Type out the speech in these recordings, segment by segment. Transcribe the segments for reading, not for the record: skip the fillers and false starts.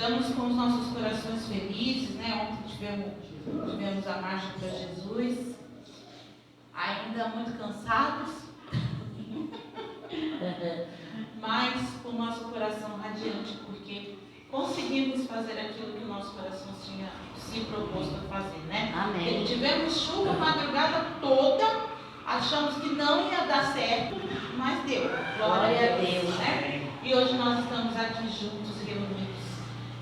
Estamos com os nossos corações felizes, né? Ontem tivemos a marcha para Jesus, ainda muito cansados, mas com o nosso coração radiante, porque conseguimos fazer aquilo que o nosso coração tinha se proposto a fazer, né? Amém. Tivemos chuva a madrugada toda, achamos que não ia dar certo, mas deu. Glória a Deus, né? E hoje nós estamos aqui juntos, reunidos,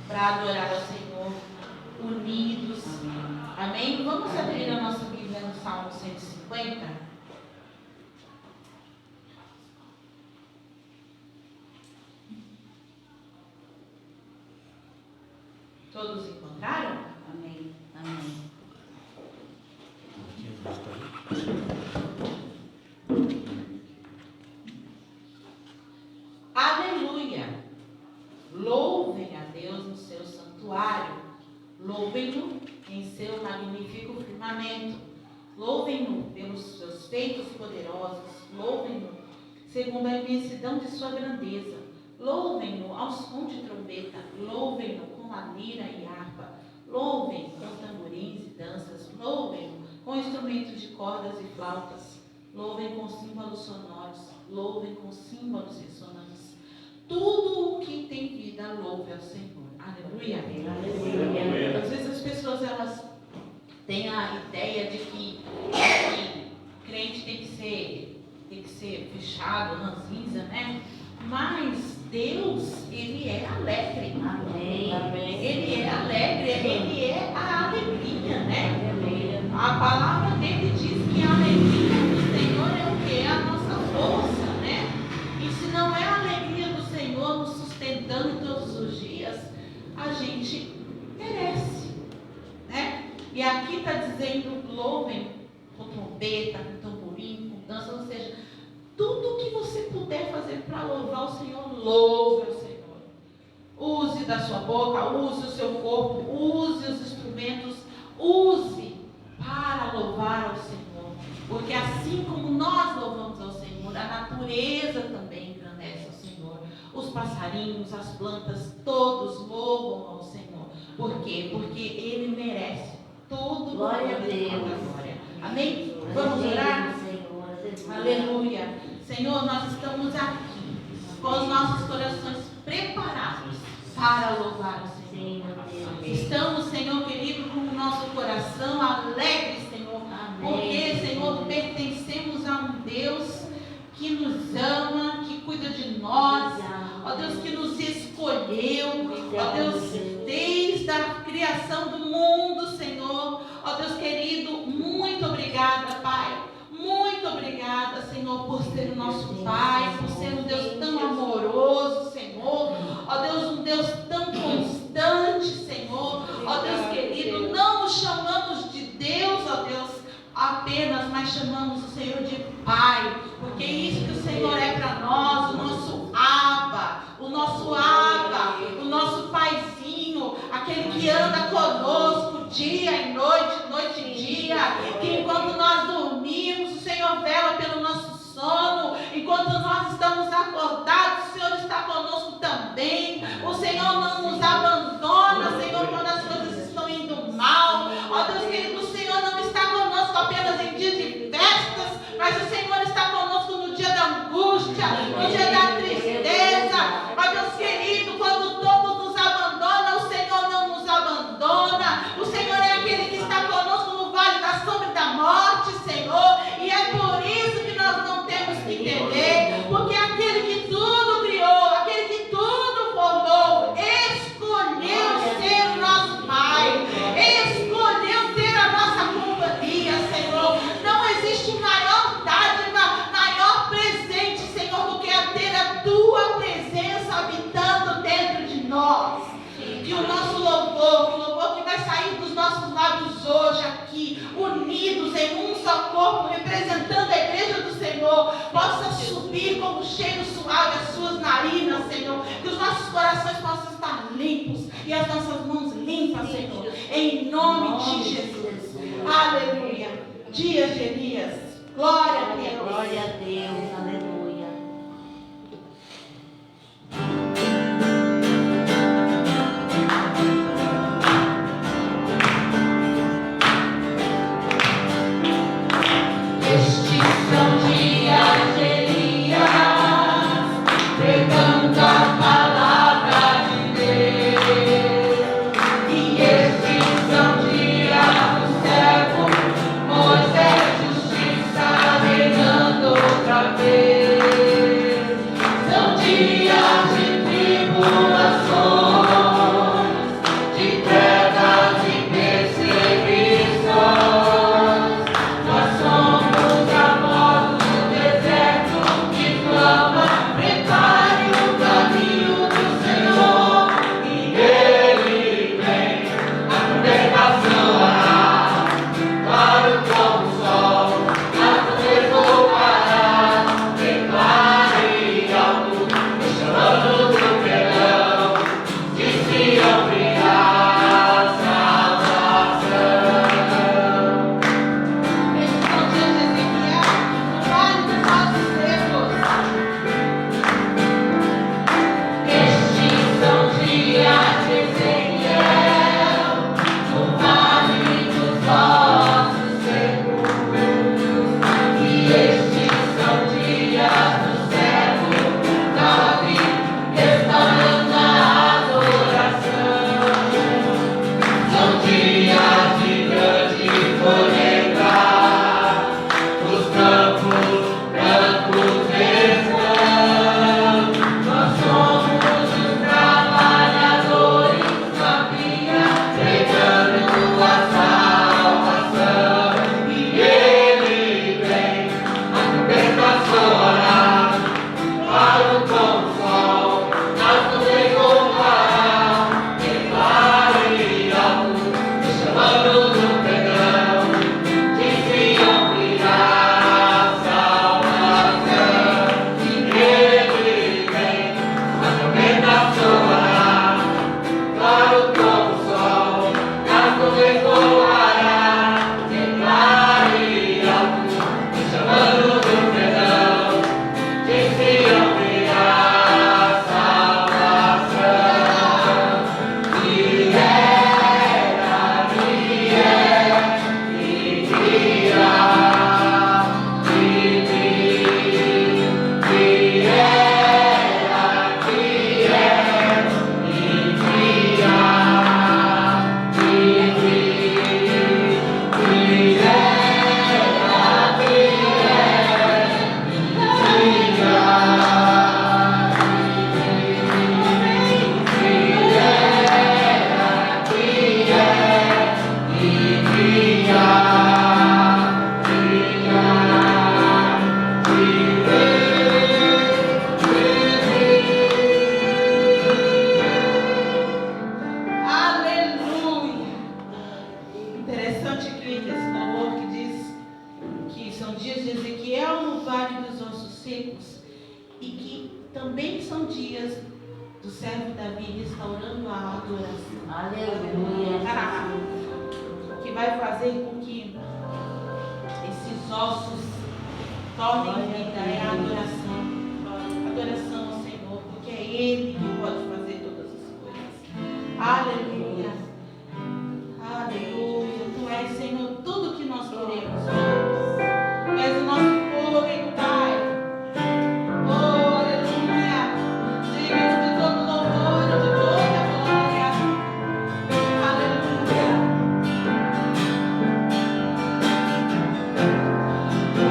para adorar ao Senhor, unidos. Amém? Vamos abrir a nossa Bíblia no Salmo 150. Todos encontraram? Amém. Amém. Aleluia! Louvem a Deus no seu santuário. Louvem-no em seu magnífico firmamento. Louvem-no pelos seus feitos poderosos. Louvem-no segundo a imensidão de sua grandeza. Louvem-no ao som de trombeta. Louvem-no com a lira e harpa. Louvem com tamborins e danças. Louvem-no com instrumentos de cordas e flautas. Louvem com símbolos sonoros. Louvem com símbolos ressonantes. Tudo o que tem vida, louve ao Senhor. Aleluia. Aleluia. Às vezes as pessoas elas têm a ideia de que crente tem que ser fechado, ranzinza, né? Mas Deus, Ele é alegre. Amém. Ele é alegre, Ele é a alegria, né? A palavra dele diz que a alegria do Senhor é o que? É a nossa força, né? E se não é a alegria do Senhor nos sustentando todos os dias, a gente merece, né? E aqui está dizendo, louvem com trombeta, com tamborim, com dança, ou seja, tudo que você puder fazer para louvar o Senhor, louve o Senhor. Use da sua boca, use o seu corpo, use os instrumentos, use para louvar ao Senhor. Porque assim como nós louvamos ao Senhor, a natureza também engrandece ao Senhor. Os passarinhos, as plantas, todos louvam ao Senhor. Por quê? Porque Ele merece todo Glória a louvor e Deus. toda glória. Amém? Vamos orar? Aleluia. Senhor, nós estamos aqui com os nossos corações preparados para louvar o Senhor. Estamos, Senhor querido, com o nosso coração alegre, Senhor. Porque, Senhor, pertencemos a um Deus que nos ama, que cuida de nós. Ó Deus, que nos escolheu. Ó Deus, desde a criação do mundo, Senhor. Ó Deus querido, muito obrigada, Pai. Muito obrigada, Senhor, por ser o nosso Pai, por ser um Deus tão amoroso, Senhor. Ó Deus, um Deus tão constante, Senhor. Ó Deus querido, não o chamamos de Deus, ó Deus, apenas, mas chamamos o Senhor de Pai, porque isso que o Senhor é para nós, o nosso Abba, o nosso Paizinho, aquele que anda conosco dia e noite, noite e dia, que enquanto nós dormimos, o Senhor vela pelo nosso sono, enquanto nós estamos acordados, o Senhor está conosco também. O Senhor não nos abandona, Senhor, quando as coisas estão indo mal. Ó Deus querido, o Senhor não está conosco apenas em dias de festas, mas o Senhor está conosco no dia da angústia, no dia da tristeza. Ó Deus querido, quando todos nos abandonam, o Senhor não nos abandona. O Senhor é aquele que está conosco no vale da sombra e da morte, Senhor. E é por isso que nós não temos que temer, porque aquele que tudo criou, aquele que tudo formou, escolheu ser o nosso Pai, escolheu ter a nossa companhia, Senhor. Não existe maior dádiva, maior presente, Senhor, do que ter a Tua presença habitando dentro de nós. E o nosso louvor, o louvor que vai sair dos nossos lábios hoje aqui, unidos em um só corpo, representando a igreja do Senhor, possa subir como cheiro suave às suas narinas, Senhor. Que os nossos corações possam estar limpos e as nossas mãos limpas, Senhor. Em nome de Jesus. Aleluia. Dias de Elias. Glória a Deus. Glória a Deus. Aleluia.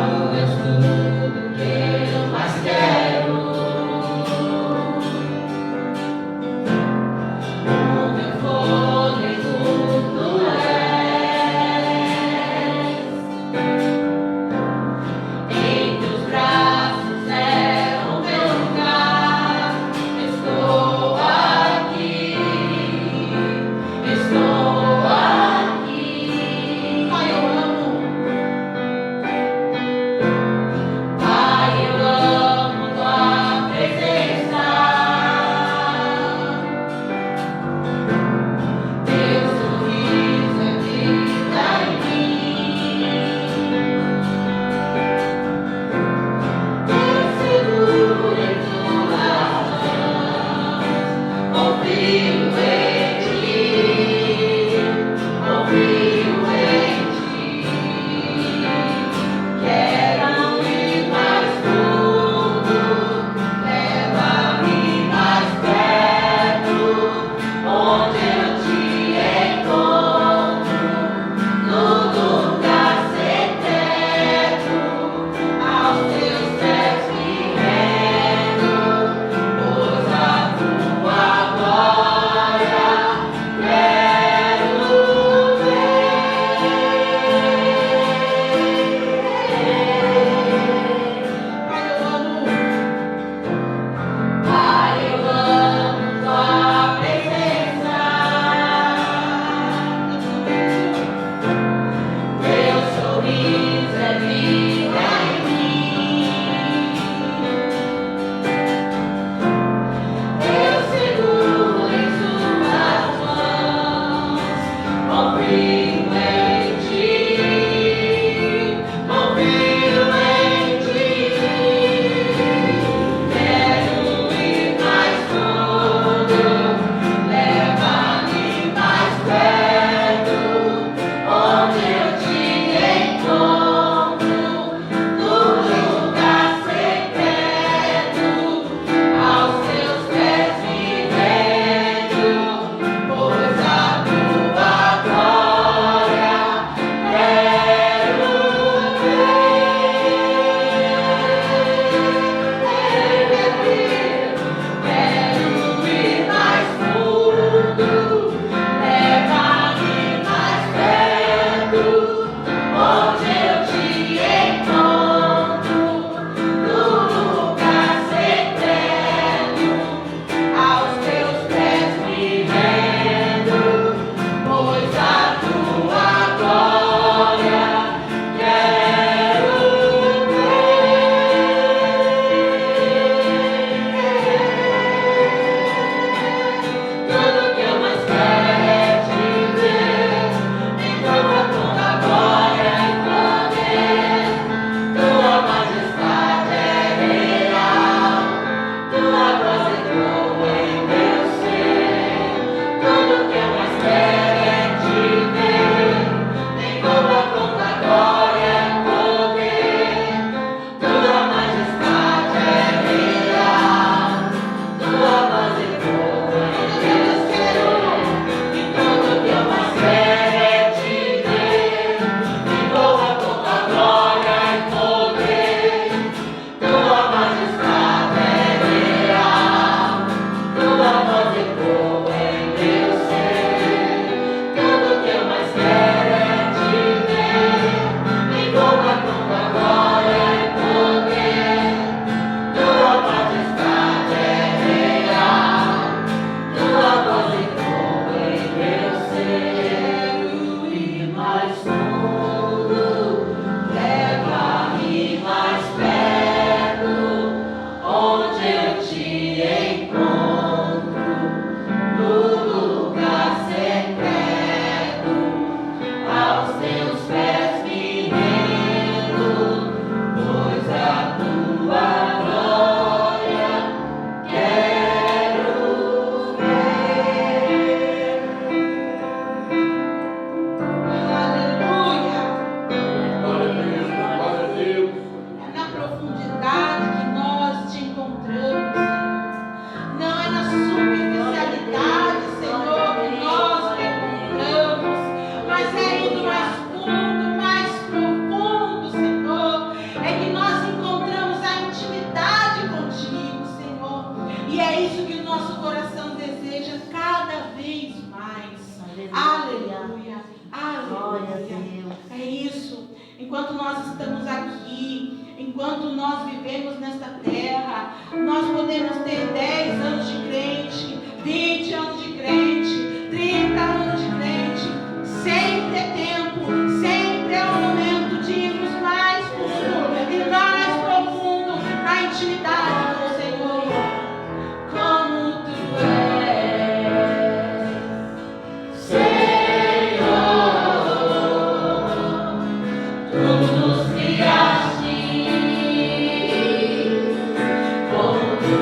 Tu és tudo que eu nosso coração deseja cada vez mais. Aleluia. Aleluia. É isso. Enquanto nós estamos aqui, enquanto nós vivemos nesta terra, nós podemos ter 10 anos de crente, 20 anos de crente, 30 anos de crente. Sempre é tempo, sempre é o momento de irmos mais fundo e mais profundo na intimidade com o Senhor. Como tu és, Senhor, tu nos criaste como tu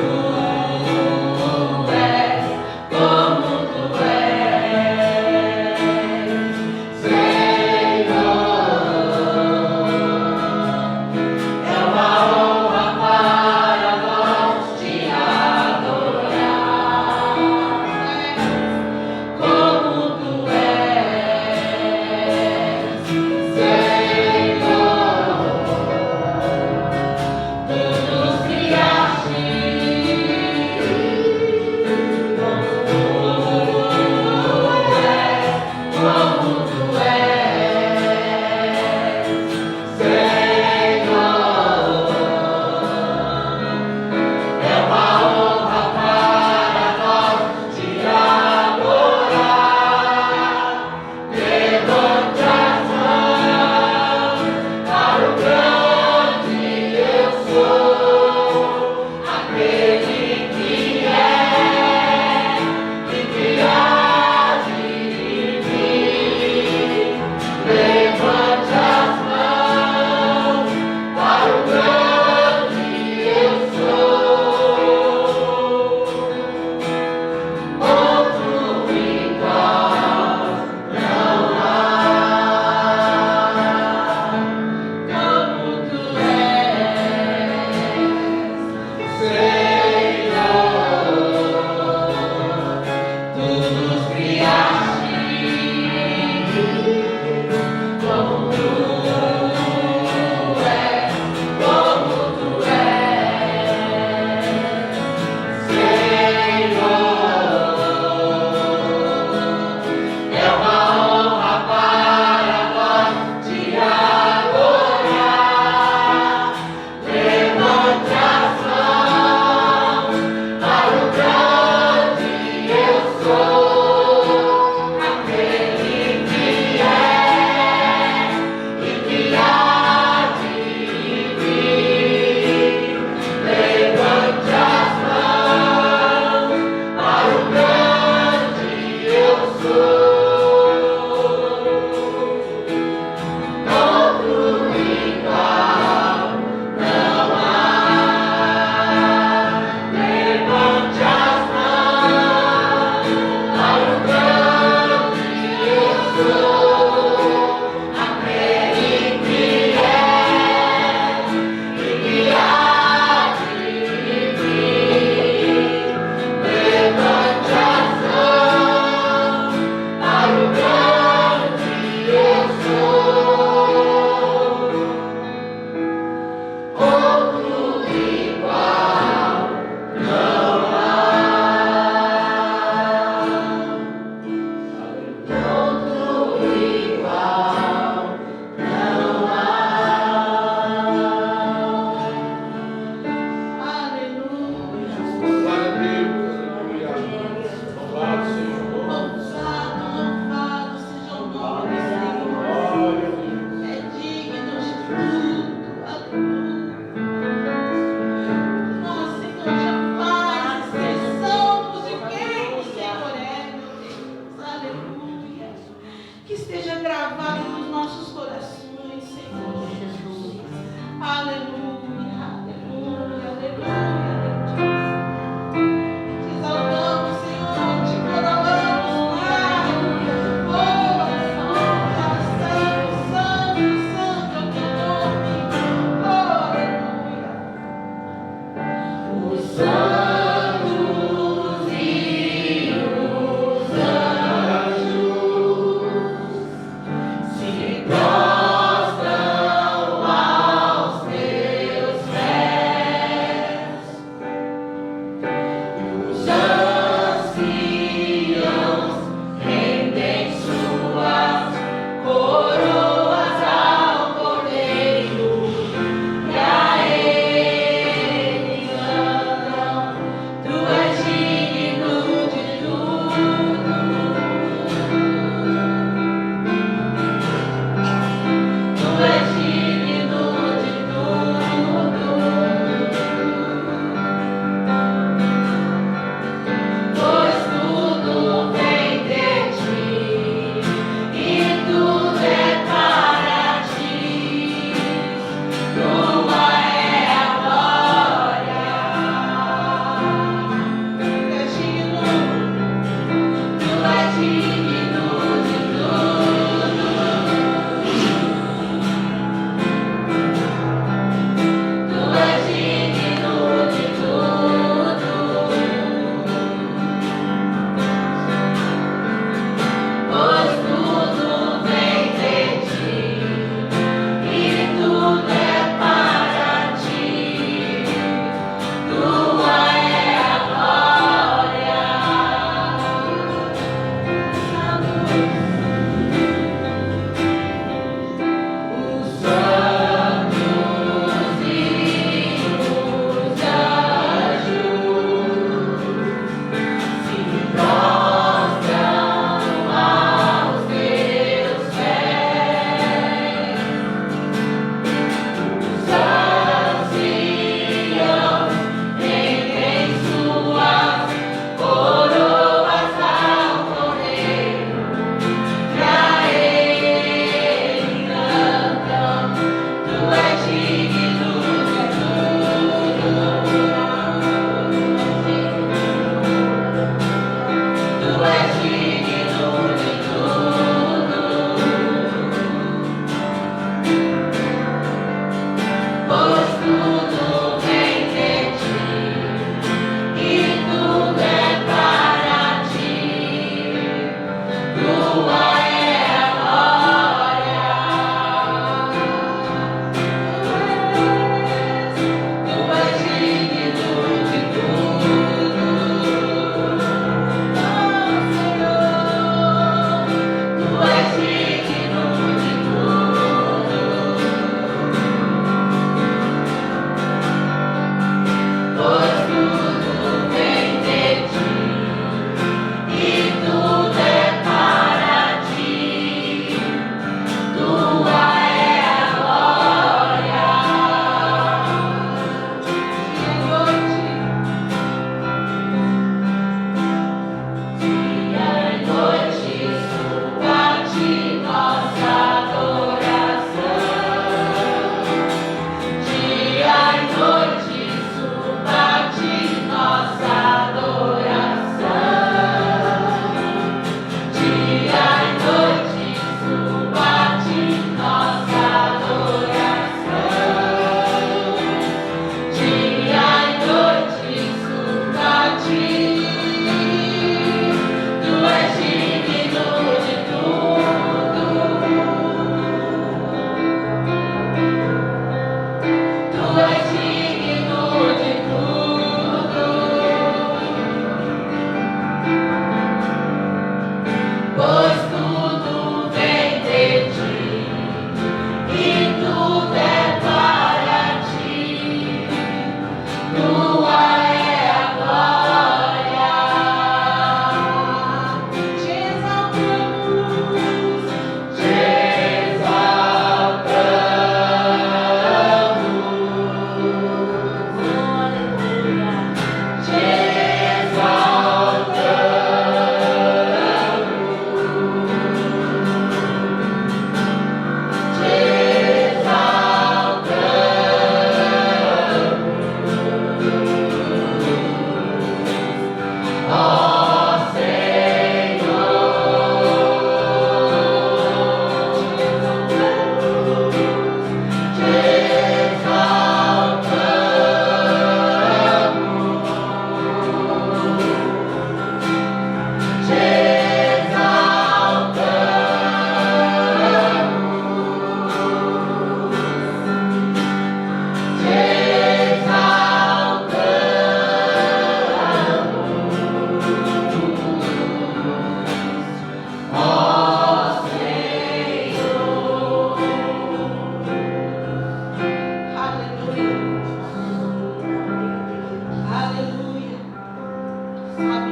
sabe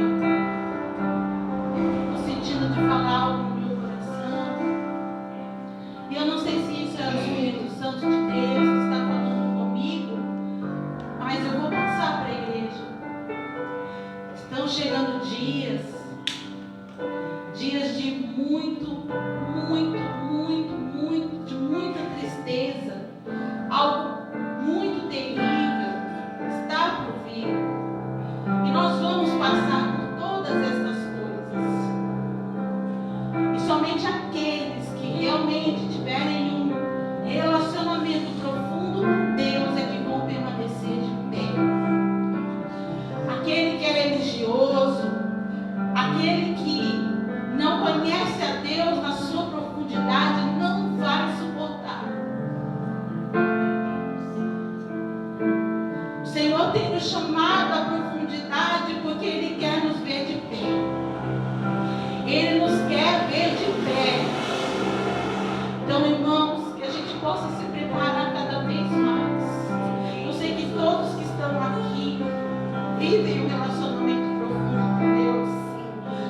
o sentido de falar algo no meu coração. E eu não sei se isso é o Espírito Santo de Deus que está falando comigo, mas eu vou passar para a igreja. Estão chegando dias de de muita tristeza. Algo muito terrível está por vir. E nós vamos passar por todas essas coisas. E somente aqueles que realmente tiverem um relacionamento profundo com Deus é que vão permanecer de pé. Aquele que é religioso, aquele que não conhece a Deus na sua profundidade, não vai suportar. O Senhor tem nos chamado à profundidade porque Ele quer nos ver de pé. Ele nos quer ver de pé. Então, irmãos, que a gente possa se preparar cada vez mais. Eu sei que todos que estão aqui vivem um relacionamento profundo com Deus.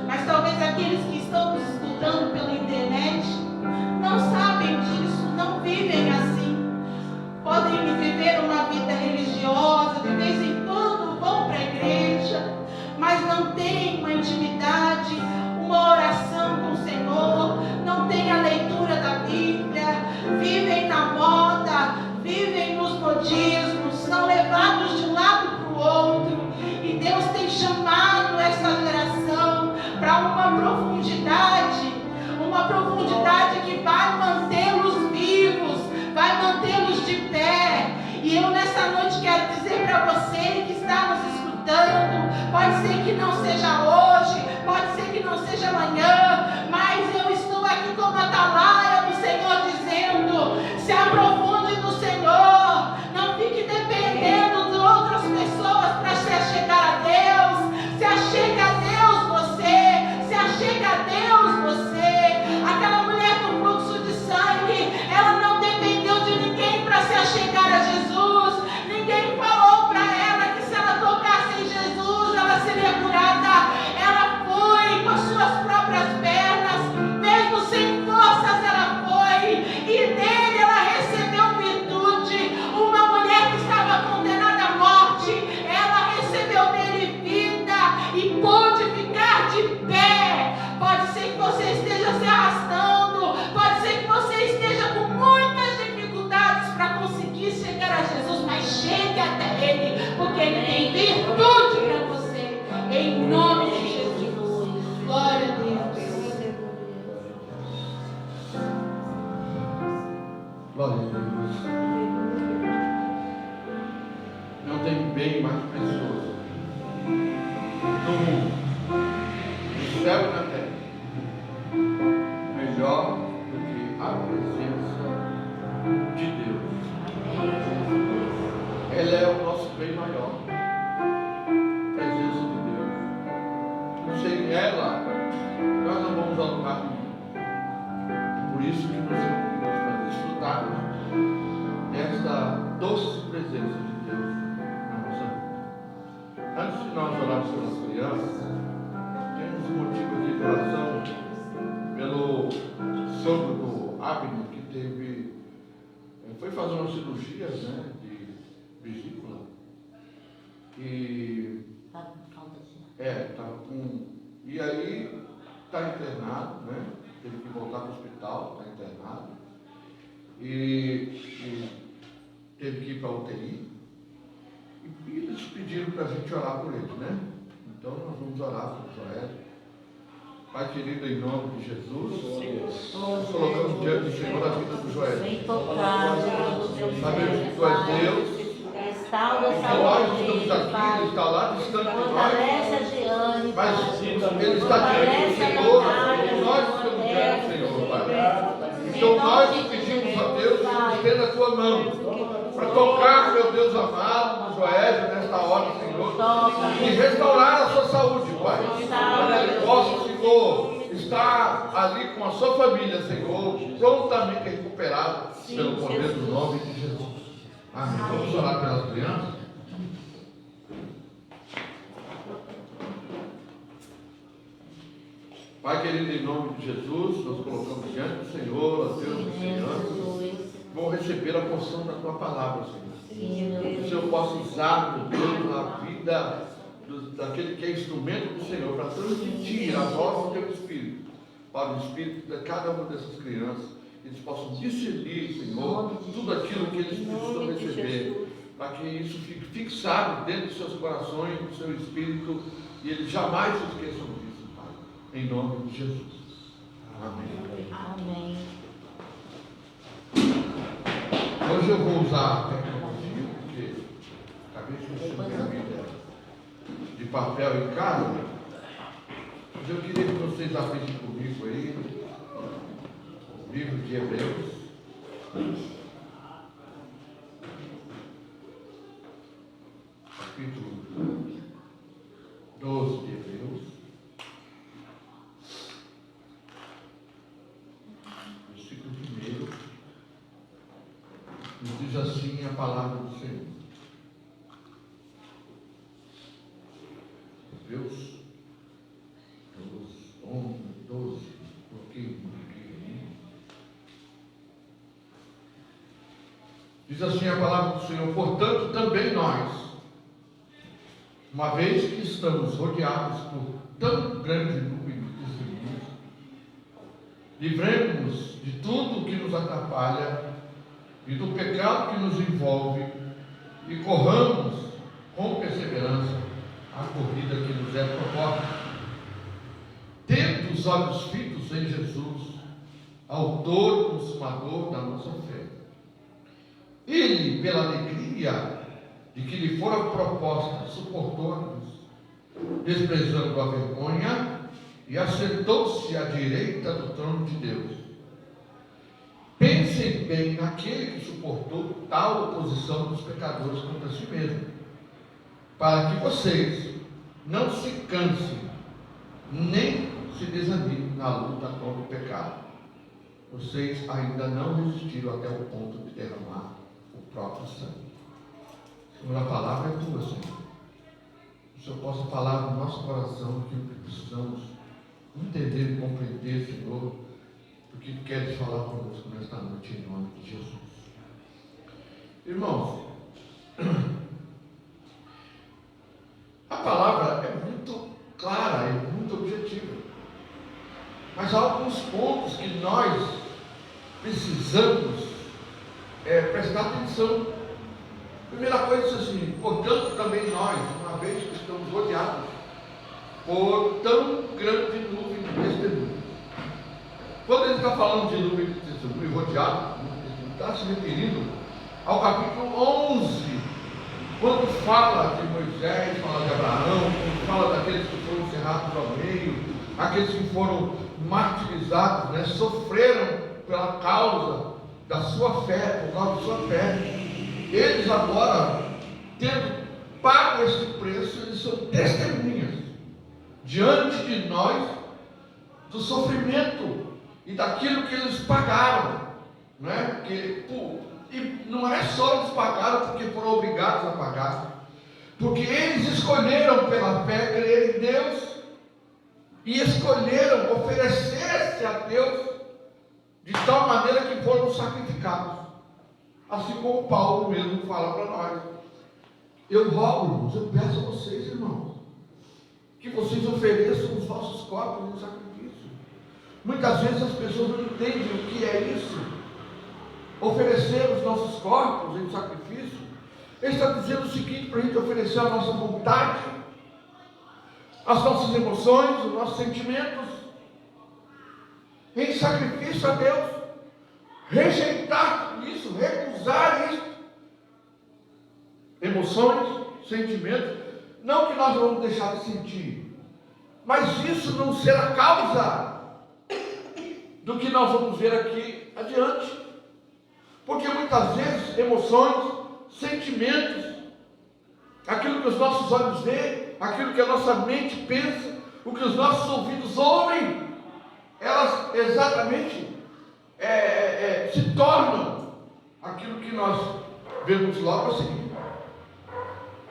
Mas talvez aqueles que estão nos escutando pela internet não sabem disso, não vivem assim. Podem viver uma vida religiosa, de vez em quando vão para a igreja, mas não têm uma intimidade, uma oração com o Senhor, não têm a leitura da Bíblia, vivem na moda, vivem nos modismos, são levados de um lado para o outro. E Deus tem chamado essa geração para uma profundidade que vai mantê-los vivos, vai mantê-los de pé. E eu nessa noite quero dizer para você que está nos escutando, pode ser que não seja hoje, pode ser que não seja amanhã, mas eu estou aqui como atalaia do Senhor dizendo: se aprofunde no Senhor, não fique dependendo de outras pessoas para se achegar a Deus. Se achega a Deus você, se achega a Deus você. Aquela mulher com fluxo de sangue, ela não dependeu de ninguém para se achegar a Jesus. Ninguém falou para ela que se ela tocasse em Jesus, ela seria curada. Ela foi com as suas próprias pernas, mesmo sem forças ela foi, e dele ela recebeu virtude. Uma mulher que estava condenada à morte, ela recebeu dele vida e pôde ficar de pé. Pode ser que você esteja se arrastando, pode ser que você esteja com muitas dificuldades para conseguir chegar a Jesus, mas chegue até Ele, porque Ele tem virtude para você, em nome de Jesus. Glória a Deus. Glória a Deus. Não tem bem mais precioso no mundo, no céu e na terra, melhor do que a presença de Deus. Ela é o nosso bem maior, a presença de Deus. Sem ela, nós não vamos a lugar nenhum. Por isso que nos reunimos para desfrutarmos desta doce presença de Deus na nossa vida. Antes de nós orarmos pelas crianças, temos um motivo de oração pelo sogro do Abner, que foi fazer uma cirurgia, né, de vesícula. E e aí está internado, né? Teve que voltar para o hospital, está internado. E teve que ir para a UTI. E eles pediram para a gente orar por ele, né? Então nós vamos orar por Joel. Pai querido, em nome de Jesus, nós colocamos diante do Senhor a vida do Joel. Vem tocar, Jesus. Sabemos que Tu és Deus. Restaura a Nós saúde estamos dele, aqui, Pai. Ele está lá distante de nós. Fortalece a Giane, Mas Pai. Ele está diante do Senhor, e nós estamos diante do Senhor, Pai. Então nós pedimos a Deus que nos estenda a Tua mão para tocar, meu Deus amado, no Joel nesta hora, Senhor, e restaurar a sua saúde, Pai. Para que ele possa, Senhor, estar ali com a sua família, Senhor, prontamente recuperado pelo poder do nome de Jesus. Amém. Vamos orar pelas crianças? Pai querido, em nome de Jesus, nós colocamos diante do Senhor, a Deus e Senhor, vão receber a porção da tua palavra, Senhor. Que o Senhor possa usar, meu Deus, a vida daquele que é instrumento do Senhor, para transmitir a voz do teu Espírito, para o Espírito de cada uma dessas crianças, que eles possam discernir, Senhor, tudo aquilo que eles precisam receber, para que isso fique fixado dentro dos seus corações, do seu Espírito, e eles jamais se esqueçam disso, Pai, em nome de Jesus. Amém. Amém. Hoje eu vou usar a tecnologia, porque acabei de receber a vida de papel em casa, mas eu queria que vocês abrissem comigo aí o livro de Hebreus, capítulo 12 de Hebreus, versículo 1, nos diz assim a palavra do Senhor. Hebreus 12, coloquei aqui. Diz assim a palavra do Senhor: portanto, também nós, uma vez que estamos rodeados por tão grande nuvem de testemunhas, livremos-nos de tudo que nos atrapalha e do pecado que nos envolve, e corramos com perseverança a corrida que nos é proposta, tendo os olhos fitos em Jesus, autor e consumador da nossa fé. Ele, pela alegria de que lhe fora proposta, suportou-nos, desprezando a vergonha, e assentou-se à direita do trono de Deus. Pensem bem naquele que suportou tal oposição dos pecadores contra si mesmo, para que vocês não se cansem, nem se desanimem na luta contra o pecado. Vocês ainda não resistiram até o ponto de derramar o próprio sangue. Senhor, a palavra é tua, Senhor. Que o Senhor possa falar no nosso coração aquilo que precisamos entender e compreender, Senhor, porque Tu queres falar conosco nesta noite, em nome de Jesus. Irmãos, a palavra é muito clara, é muito objetiva, mas há alguns pontos que nós precisamos prestar atenção. Primeira coisa é assim: portanto também nós, uma vez que estamos rodeados por tão grande nuvem de testemunho. Quando ele está falando de nuvem de testemunho, rodeado, ele está se referindo ao capítulo 11, quando fala de Moisés, fala de Abraão, quando fala daqueles que foram encerrados ao meio, aqueles que foram martirizados, né, sofreram pela causa da sua fé, por causa da sua fé. Eles agora, tendo pago esse preço, eles são testemunhas diante de nós do sofrimento e daquilo que eles pagaram, né? E não é só eles pagaram porque foram obrigados a pagar, porque eles escolheram pela fé crer em Deus e escolheram oferecer-se a Deus de tal maneira que foram sacrificados. Assim como Paulo mesmo fala para nós: eu rogo, irmãos, eu peço a vocês, irmãos, que vocês ofereçam os vossos corpos em sacrifício. Muitas vezes as pessoas não entendem o que é isso, oferecer os nossos corpos em sacrifício. Ele está dizendo o seguinte, para a gente oferecer a nossa vontade, as nossas emoções, os nossos sentimentos, em sacrifício a Deus, rejeitar tudo isso, recusar isso, emoções, sentimentos, não que nós vamos deixar de sentir, mas isso não ser a causa do que nós vamos ver aqui adiante, porque muitas vezes emoções, sentimentos, aquilo que os nossos olhos veem, aquilo que a nossa mente pensa, o que os nossos ouvidos ouvem, elas exatamente se tornam aquilo que nós vemos logo a seguir.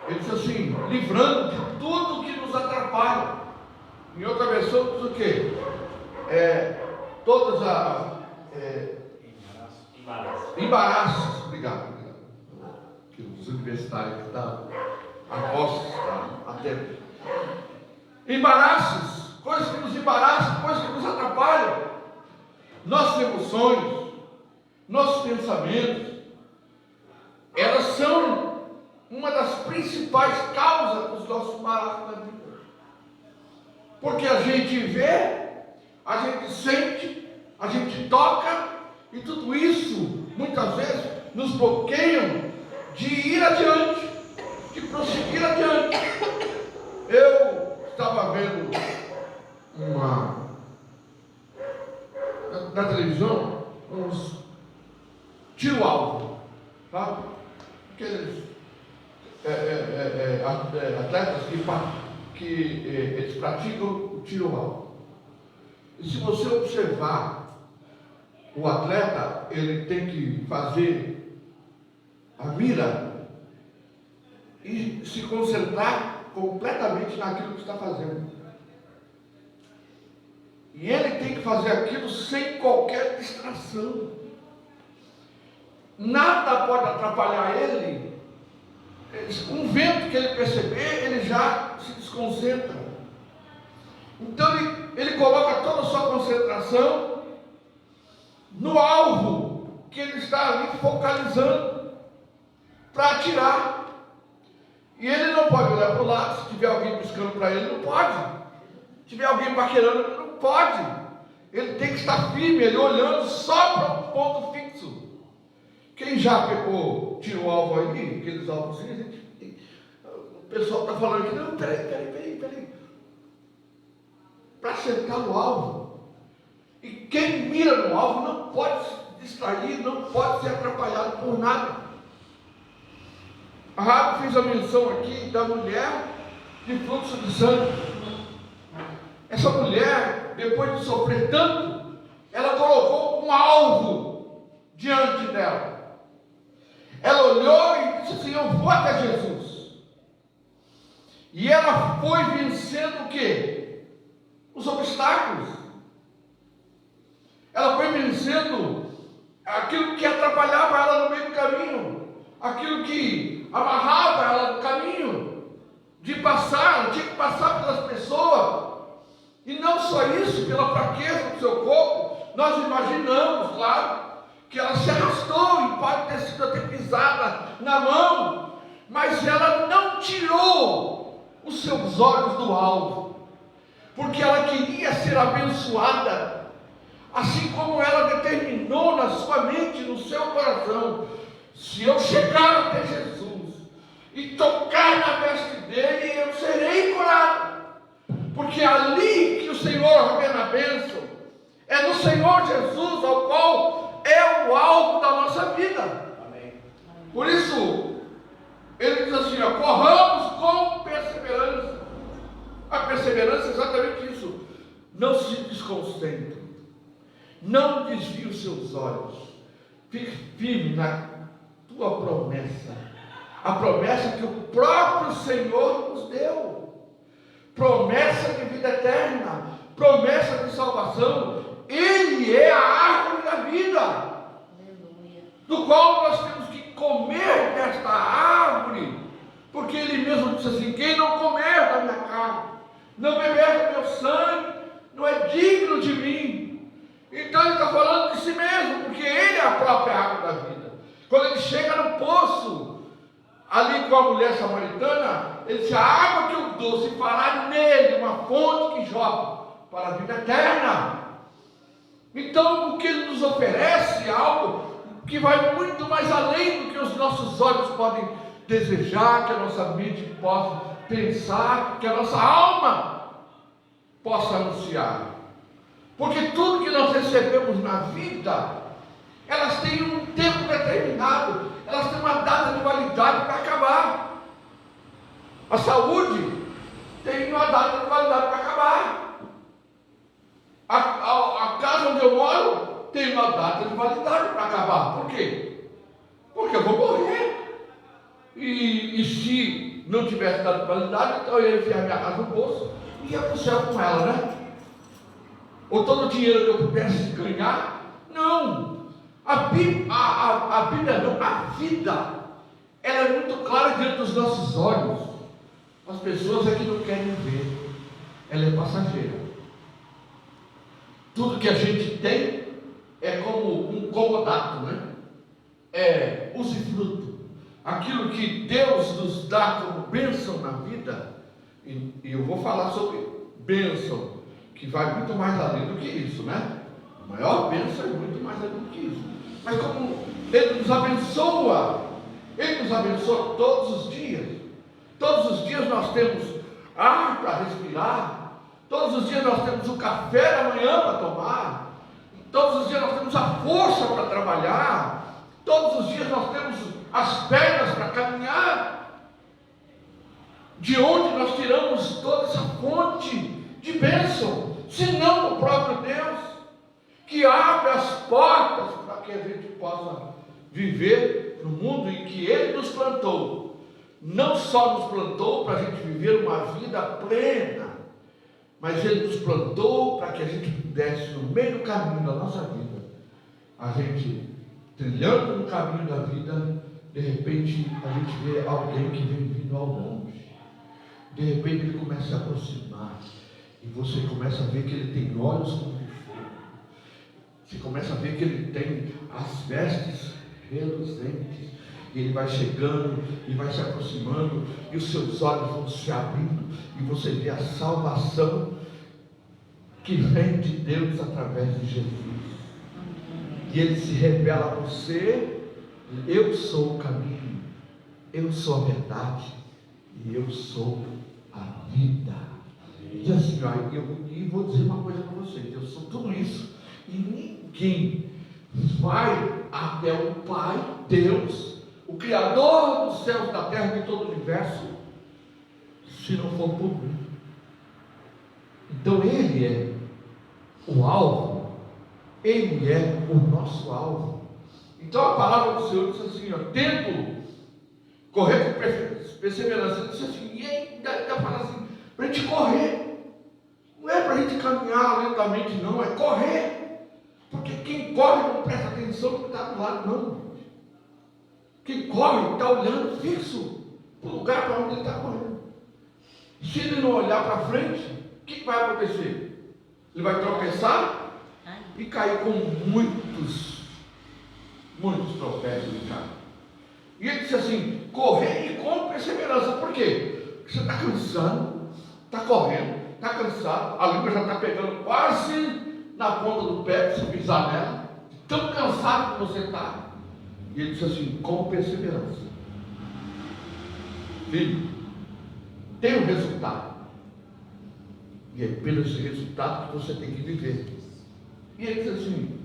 Ele diz assim: livrando de tudo que nos atrapalha. Em outra versão diz o quê? Todas as embaraços. Obrigado. Que os universitários que estão apostos até embaraços, coisas que nos embaraçam, coisas que nos atrapalham. Nossas emoções, nossos pensamentos, elas são uma das principais causas dos nossos embaraços na vida. Porque a gente vê, a gente sente, a gente toca, e tudo isso, muitas vezes, nos bloqueiam de ir adiante, de prosseguir adiante. Eu estava vendo na televisão uns tiro-alvo, sabe? Aqueles atletas que eles praticam o tiro-alvo. E se você observar, o atleta, ele tem que fazer a mira e se concentrar completamente naquilo que está fazendo. E ele tem que fazer aquilo sem qualquer distração. Nada pode atrapalhar ele. Um vento que ele perceber, ele já se desconcentra. Então ele coloca toda a sua concentração no alvo que ele está ali focalizando para atirar. E ele não pode olhar para o lado. Se tiver alguém buscando para ele, não pode. Se tiver alguém paquerando, ele não pode. Ele tem que estar firme, ele olhando só para um ponto fixo. Quem já pegou, tira o alvo aí, aqueles alvos, o pessoal está falando aqui, não, peraí. Para acertar no alvo. E quem mira no alvo não pode se distrair, não pode ser atrapalhado por nada. A Rabi fez a menção aqui da mulher de fluxo de sangue. Essa mulher, depois de sofrer tanto, ela colocou um alvo diante dela. Ela olhou e disse assim: eu vou até Jesus. E ela foi vencendo o quê? Os obstáculos. Ela foi vencendo aquilo que atrapalhava ela no meio do caminho, aquilo que amarrava ela no caminho, de passar, ela tinha que passar pelas pessoas. E não só isso, pela fraqueza do seu corpo, nós imaginamos, claro, que ela se arrastou e pode ter sido até pisada na mão, mas ela não tirou os seus olhos do alvo, porque ela queria ser abençoada, assim como ela determinou na sua mente, no seu coração: se eu chegar até Jesus e tocar na veste dele, eu serei curado, porque é ali que o Senhor revela a bênção, é no Senhor Jesus, ao qual é o alvo da nossa vida. Amém. Por isso, ele diz assim: corramos com perseverança. A perseverança é exatamente isso. Não se desconcentre, não desvie os seus olhos, fique firme na tua promessa, a promessa que o próprio Senhor nos deu, promessa de vida eterna, promessa de salvação. Ele é a árvore da vida, aleluia, do qual nós temos que comer desta árvore, porque ele mesmo disse assim: quem não comer da minha carne, não beber do meu sangue, não é digno de mim. Então ele está falando de si mesmo, porque ele é a própria água da vida. Quando ele chega no poço, ali com a mulher samaritana, ele disse: a água que eu dou se fará nele uma fonte que jorra para a vida eterna. Então o que ele nos oferece é algo que vai muito mais além do que os nossos olhos podem desejar, que a nossa mente possa pensar, que a nossa alma possa anunciar. Porque tudo que nós recebemos na vida, elas têm um tempo determinado, elas têm uma data de validade para acabar. A saúde tem uma data de validade para acabar. A casa onde eu moro tem uma data de validade para acabar. Por quê? Porque eu vou morrer. E se não tivesse data de validade, então eu ia enfiar minha casa no bolso ia para o céu com ela, né? Ou todo o dinheiro que eu pudesse ganhar? Não. A Bíblia não, a vida, ela é muito clara diante dos nossos olhos. As pessoas é que não querem ver. Ela é passageira. Tudo que a gente tem é como um comodato, né? É usufruto. Aquilo que Deus nos dá como bênção na vida, e eu vou falar sobre bênção, que vai muito mais além do que isso, né? A maior bênção é muito mais além do que isso. Mas como Ele nos abençoa todos os dias. Todos os dias nós temos ar para respirar. Todos os dias nós temos o café da manhã para tomar. Todos os dias nós temos a força para trabalhar. Todos os dias nós temos as pernas para caminhar. De onde nós tiramos toda essa fonte de bênção? Senão o próprio Deus, que abre as portas para que a gente possa viver no mundo em que Ele nos plantou. Não só nos plantou para a gente viver uma vida plena, mas Ele nos plantou para que a gente pudesse, no meio do caminho da nossa vida, a gente trilhando no caminho da vida, de repente a gente vê alguém que vem vindo ao longe. De repente ele começa a se aproximar, e você começa a ver que ele tem olhos como de fogo. Você começa a ver que ele tem as vestes reluzentes. E ele vai chegando e vai se aproximando, e os seus olhos vão se abrindo, e você vê a salvação que vem de Deus através de Jesus. E ele se revela a você: eu sou o caminho, eu sou a verdade, e eu sou a vida. E assim, e vou dizer uma coisa para vocês: eu sou tudo isso, e ninguém vai até o Pai, Deus, o Criador dos céus, da terra e de todo o universo, se não for por mim. Então Ele é o alvo, Ele é o nosso alvo. Então a palavra do Senhor diz assim, tento correr com perseverança. Ele disse assim, e ainda fala assim, para a gente correr, não é para a gente caminhar lentamente, não, é correr, porque quem corre não presta atenção no que está do lado, não. Quem corre está olhando fixo para o lugar para onde ele está correndo. Se ele não olhar para frente, o que vai acontecer? Ele vai tropeçar e cair com muitos tropeços de cara. E ele disse assim, correr e com perseverança. Por quê? Porque você está cansado, está correndo, está cansado, a língua já está pegando quase na ponta do pé, se pisar nela, tão cansado que você está. E ele disse assim, com perseverança. Filho, tem um resultado. E é pelo esse resultado que você tem que viver. E ele disse assim,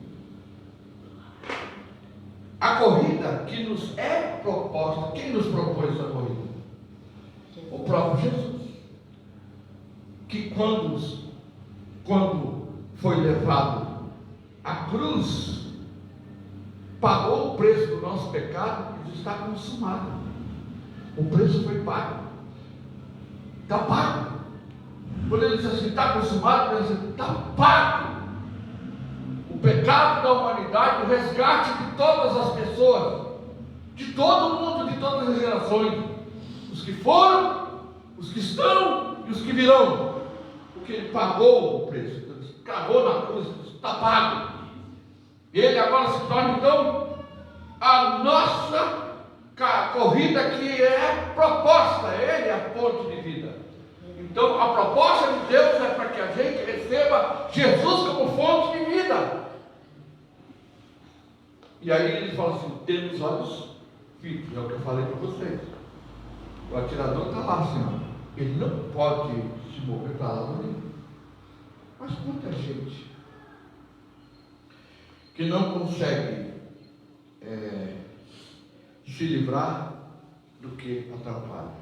a corrida que nos é proposta, quem nos propôs essa corrida? O próprio Jesus. Que quando foi levado à cruz, pagou o preço do nosso pecado e está consumado. O preço foi pago. Está pago. Quando ele diz assim, está consumado, ele diz, está pago. O pecado da humanidade, o resgate de todas as pessoas, de todo mundo, de todas as gerações, os que foram, os que estão e os que virão, porque ele pagou o preço, ele cravou na cruz, está pago. E ele agora se torna então a nossa corrida que é proposta, ele é a fonte de vida. Então a proposta de Deus é para que a gente receba Jesus como fonte de vida. E aí ele fala assim, temos olhos fitos, é o que eu falei para vocês. O atirador está lá assim, ele não pode se mover para lá nenhum. Mas muita gente que não consegue se livrar do que atrapalha.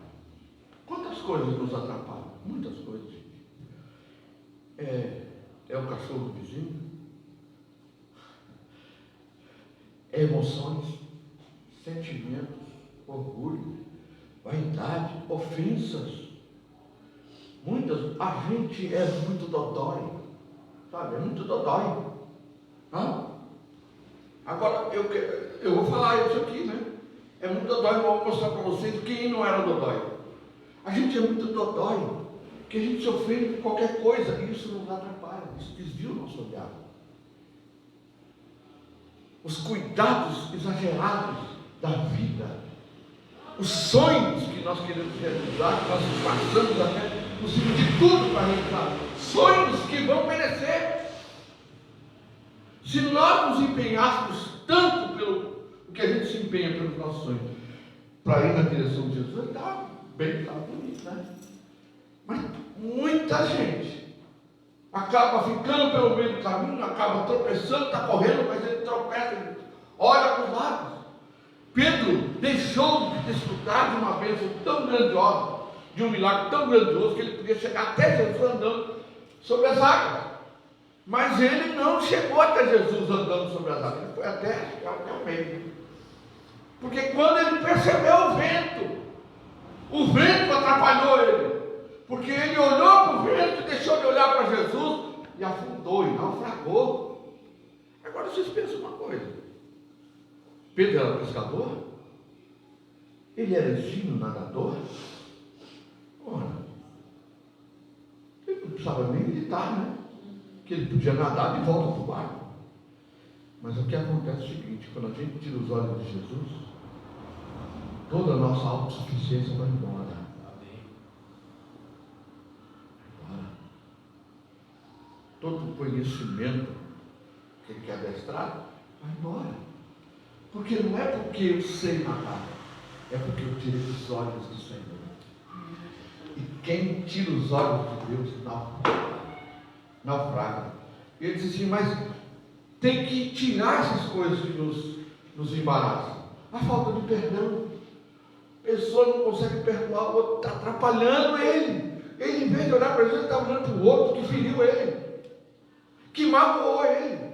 Quantas coisas nos atrapalham? Muitas coisas, gente. É o cachorro do vizinho, é emoções, sentimentos, orgulho, vaidade, ofensas. A gente é muito dodói, sabe? É muito dodói. Hã? Agora, eu vou falar isso aqui, né? É muito dodói, eu vou mostrar para vocês quem não era dodói. A gente é muito dodói, que a gente se ofende com qualquer coisa, e isso nos atrapalha, isso desvia o nosso olhar. Os cuidados exagerados da vida, os sonhos que nós queremos realizar, que nós passamos até possível de tudo para realizar, sonhos que vão perecer. Se nós nos empenhássemos tanto pelo que a gente se empenha pelos nossos sonhos, para ir na direção de Jesus, está bem, está bonito, né? Mas muita gente acaba ficando pelo meio do caminho, acaba tropeçando, está correndo, mas ele tropeça, ele olha para os lados. Pedro deixou de desfrutar de uma bênção tão grandiosa, de um milagre tão grandioso, que ele podia chegar até Jesus andando sobre as águas. Mas ele não chegou até Jesus andando sobre as águas, ele foi até o meio. Porque quando ele percebeu o vento atrapalhou ele. Porque ele olhou para o vento, deixou de olhar para Jesus e afundou e naufragou. Agora vocês pensam uma coisa: Pedro era pescador? Ele era exímio nadador? Ora, ele não precisava nem gritar, né? Que ele podia nadar de volta para o barco. Mas o que acontece é o seguinte: quando a gente tira os olhos de Jesus, toda a nossa autossuficiência vai embora. Todo o conhecimento que ele quer adestrar vai embora. Porque não é porque eu sei nadar, é porque eu tirei os olhos do Senhor. E quem tira os olhos de Deus naufraga. Ele diz assim: mas tem que tirar essas coisas que nos embaraçam. A falta de perdão. A pessoa não consegue perdoar, o outro está atrapalhando ele. Ele, em vez de olhar para Jesus, está olhando para o outro que feriu ele, que magoou ele.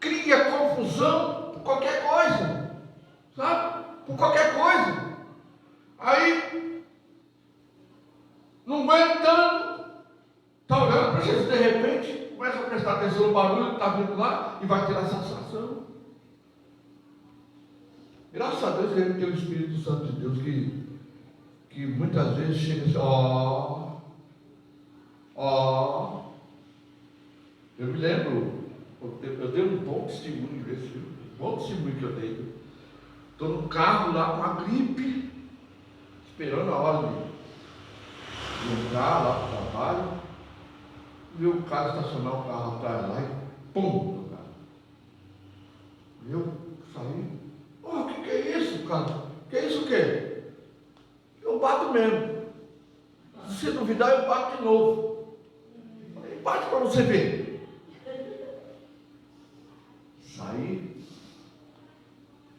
Cria confusão por qualquer coisa, sabe? Por qualquer coisa. Aí, não aguentando, está olhando para Jesus, de repente, começa a prestar atenção no barulho que está vindo lá e vai ter a satisfação. Graças a Deus ele tem o Espírito Santo de Deus que muitas vezes chega assim: eu me lembro, eu dei um bom testemunho desse filme, bom testemunho que eu dei. Estou no carro lá com a gripe, esperando a hora de entrar lá para o trabalho, vi o cara estacionar o carro atrás lá e pum, no carro. Eu saí: o que é isso, cara? Que é isso o quê? Eu bato mesmo. Se duvidar, eu bato de novo. Falei: bate para você ver. Saí,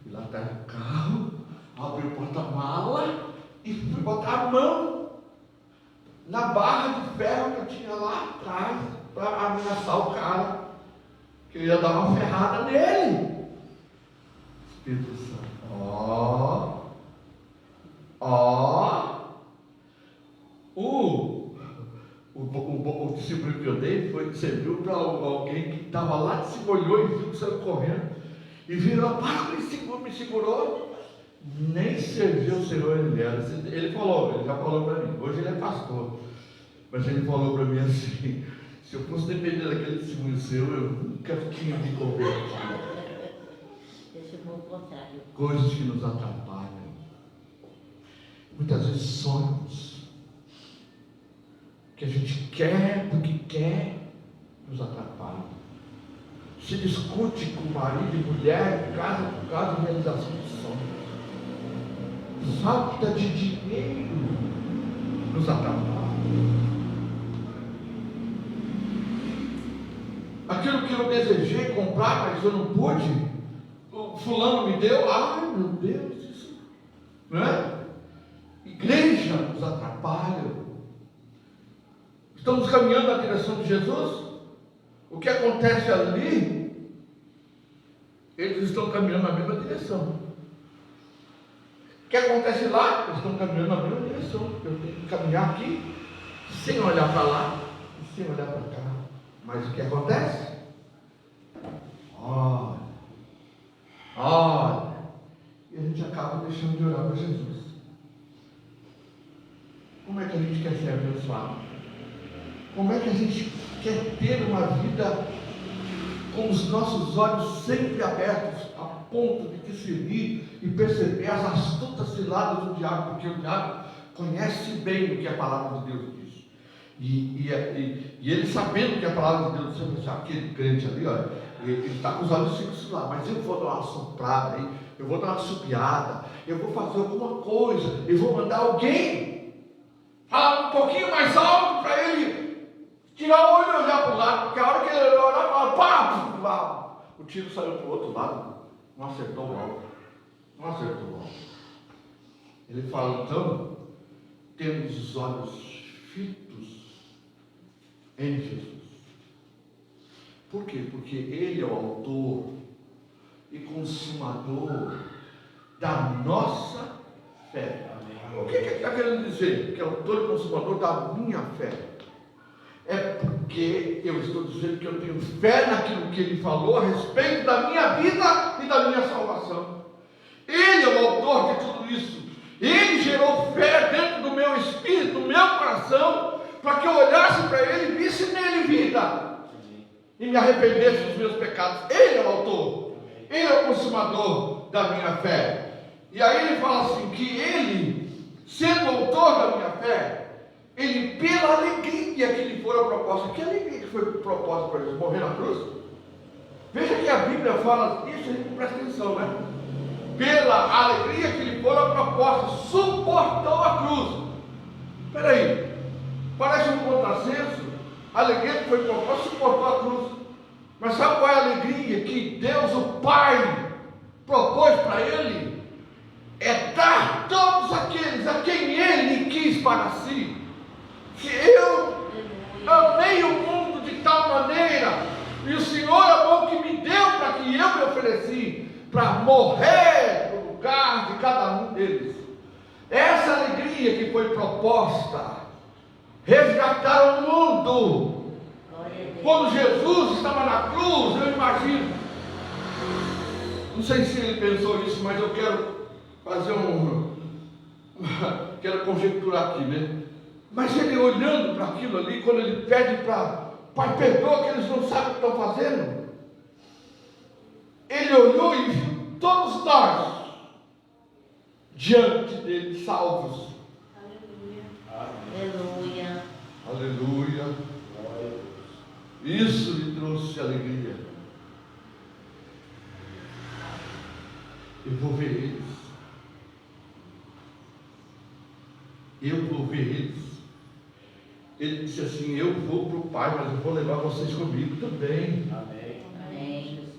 fui lá atrás do carro, abri o porta-mala e fui botar a mão na barra de ferro que eu tinha lá atrás para ameaçar o cara, que eu ia dar uma ferrada nele. Espírito Santo. O testemunho que eu dei serviu para alguém que estava lá de cima, olhou e viu que saiu correndo e virou: me segurou. Nem serviu o Senhor ele era. Ele já falou para mim. Hoje ele é pastor, mas ele falou para mim assim: se eu fosse depender daquele testemunho seu, eu nunca tinha me convertido. Coisas que nos atrapalham, muitas vezes sonhos que a gente quer porque quer, nos atrapalham. Se discute com marido e mulher, casa por casa, realização de sonhos. Falta de dinheiro nos atrapalha. Aquilo que eu desejei comprar, mas eu não pude, fulano me deu, ai meu Deus, isso, não é? Igreja nos atrapalha. Estamos caminhando na direção de Jesus. O que acontece ali, eles estão caminhando na mesma direção. O que acontece lá? Eles estão caminhando na mesma direção. Eu tenho que caminhar aqui, sem olhar para lá e sem olhar para cá. Mas o que acontece? Olha. E a gente acaba deixando de orar para Jesus. Como é que a gente quer ser abençoado? Como é que a gente quer ter uma vida com os nossos olhos sempre abertos, a ponto de discernir e perceber as astutas ciladas do diabo, porque o diabo conhece bem o que a palavra de Deus diz. E ele sabendo que a palavra de Deus diz, aquele crente ali, olha, ele está com os olhos fixos lá, mas eu vou dar uma soprada aí, eu vou dar uma subiada, eu vou fazer alguma coisa, eu vou mandar alguém falar um pouquinho mais alto para ele tirar o olho e olhar para o lado, porque a hora que ele olhar, fala, pá, o tiro saiu para o outro lado, não acertou o alvo. Não acertou o alvo. Ele fala, então, temos os olhos fitos em Jesus. Por quê? Porque Ele é o autor e consumador da nossa fé. O que ele está querendo dizer? Que é o autor e consumador da minha fé. É porque eu estou dizendo que eu tenho fé naquilo que Ele falou a respeito da minha vida e da minha salvação. Ele é o autor de tudo isso. Ele gerou fé dentro do meu espírito, do meu coração, para que eu olhasse para Ele e visse nele vida e me arrependesse dos meus pecados. Ele é o autor, Ele é o consumador da minha fé. E aí ele fala assim, que Ele, sendo o autor da minha fé, Ele, pela alegria que lhe foi proposta, que alegria que foi proposta para Jesus? Morrer na cruz? Veja que a Bíblia fala isso, a gente presta atenção, né? Pela alegria que lhe foi proposta, suportou a cruz. Espera aí, parece um contrassenso. A alegria que foi proposta, suportou a cruz. Mas sabe qual é a alegria que Deus, o Pai, propôs para Ele? É dar todos aqueles a quem Ele quis para si. Se eu amei o mundo de tal maneira, e o Senhor amou que me deu para que eu me ofereci, para morrer no lugar de cada um deles. Essa alegria que foi proposta, resgatar o mundo. Quando Jesus estava na cruz, eu imagino, não sei se ele pensou isso, mas eu quero fazer quero conjecturar aqui, né? Mas ele olhando para aquilo ali, quando ele pede para Pai, perdoa que eles não sabem o que estão fazendo. Ele olhou e viu todos nós diante dele, salvos. Aleluia. Aleluia. Isso lhe trouxe alegria. Eu vou ver eles. Eu vou ver eles. Ele disse assim, eu vou para o Pai, mas eu vou levar vocês comigo também. Amém. Amém.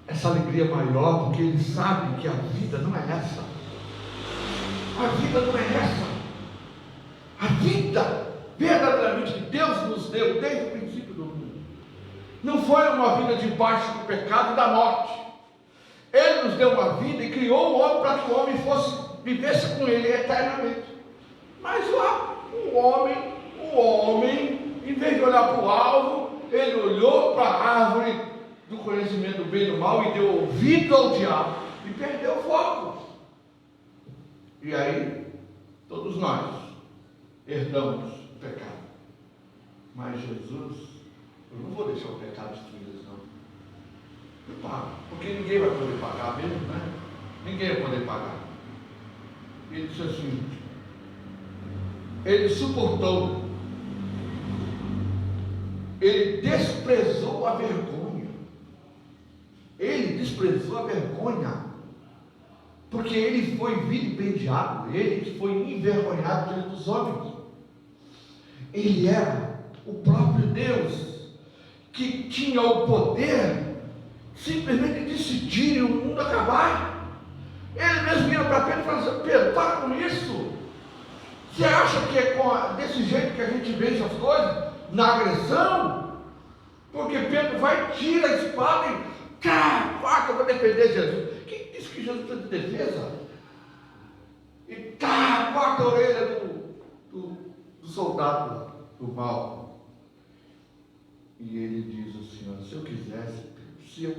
Essa alegria maior, porque ele sabe que a vida não é essa. A vida não é essa. A vida, verdadeiramente, que Deus nos deu desde o princípio do mundo, não foi uma vida debaixo do pecado e da morte. Ele nos deu uma vida e criou o homem para que o homem vivesse com ele eternamente. Mas lá, o homem, em vez de olhar para o alvo, ele olhou para a árvore do conhecimento do bem e do mal e deu ouvido ao diabo e perdeu o foco. E aí, todos nós herdamos o pecado. Mas Jesus, eu não vou deixar o pecado destruir eles, não. Eu pago, porque ninguém vai poder pagar mesmo, né? Ninguém vai poder pagar. Ele disse assim, ele suportou, ele desprezou a vergonha. Ele desprezou a vergonha, porque ele foi vilipendiado, ele foi envergonhado diante dos homens. Ele era o próprio Deus, que tinha o poder simplesmente de decidir o mundo acabar. Ele mesmo vira para Pedro e fala assim, Pedro, para com isso. Você acha que é desse jeito que a gente vence as coisas? Na agressão? Porque Pedro vai, tira a espada e corta para defender Jesus. Quem disse que Jesus precisa de defesa? e tá, corta a orelha do soldado do mal. E ele diz assim, ó, se eu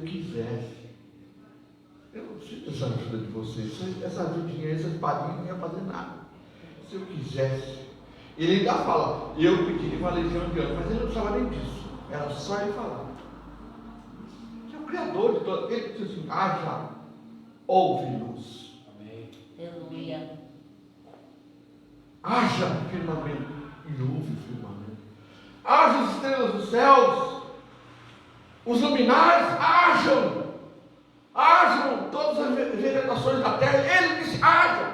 quisesse, eu não preciso dessa ajuda de vocês, essa ajudinha, essa espadinha não ia fazer nada. Se eu quisesse. Ele ainda fala, eu pedi uma legião de anjos, mas ele não precisava nem disso, era só ele falar. Ele é o Criador de todo. Ele diz assim, haja, ouve-nos. Amém. Aleluia. Haja firmamento, e ouve o firmamento. Haja as estrelas dos céus, os luminares, hajam todas as vegetações da terra. Ele disse, hajam.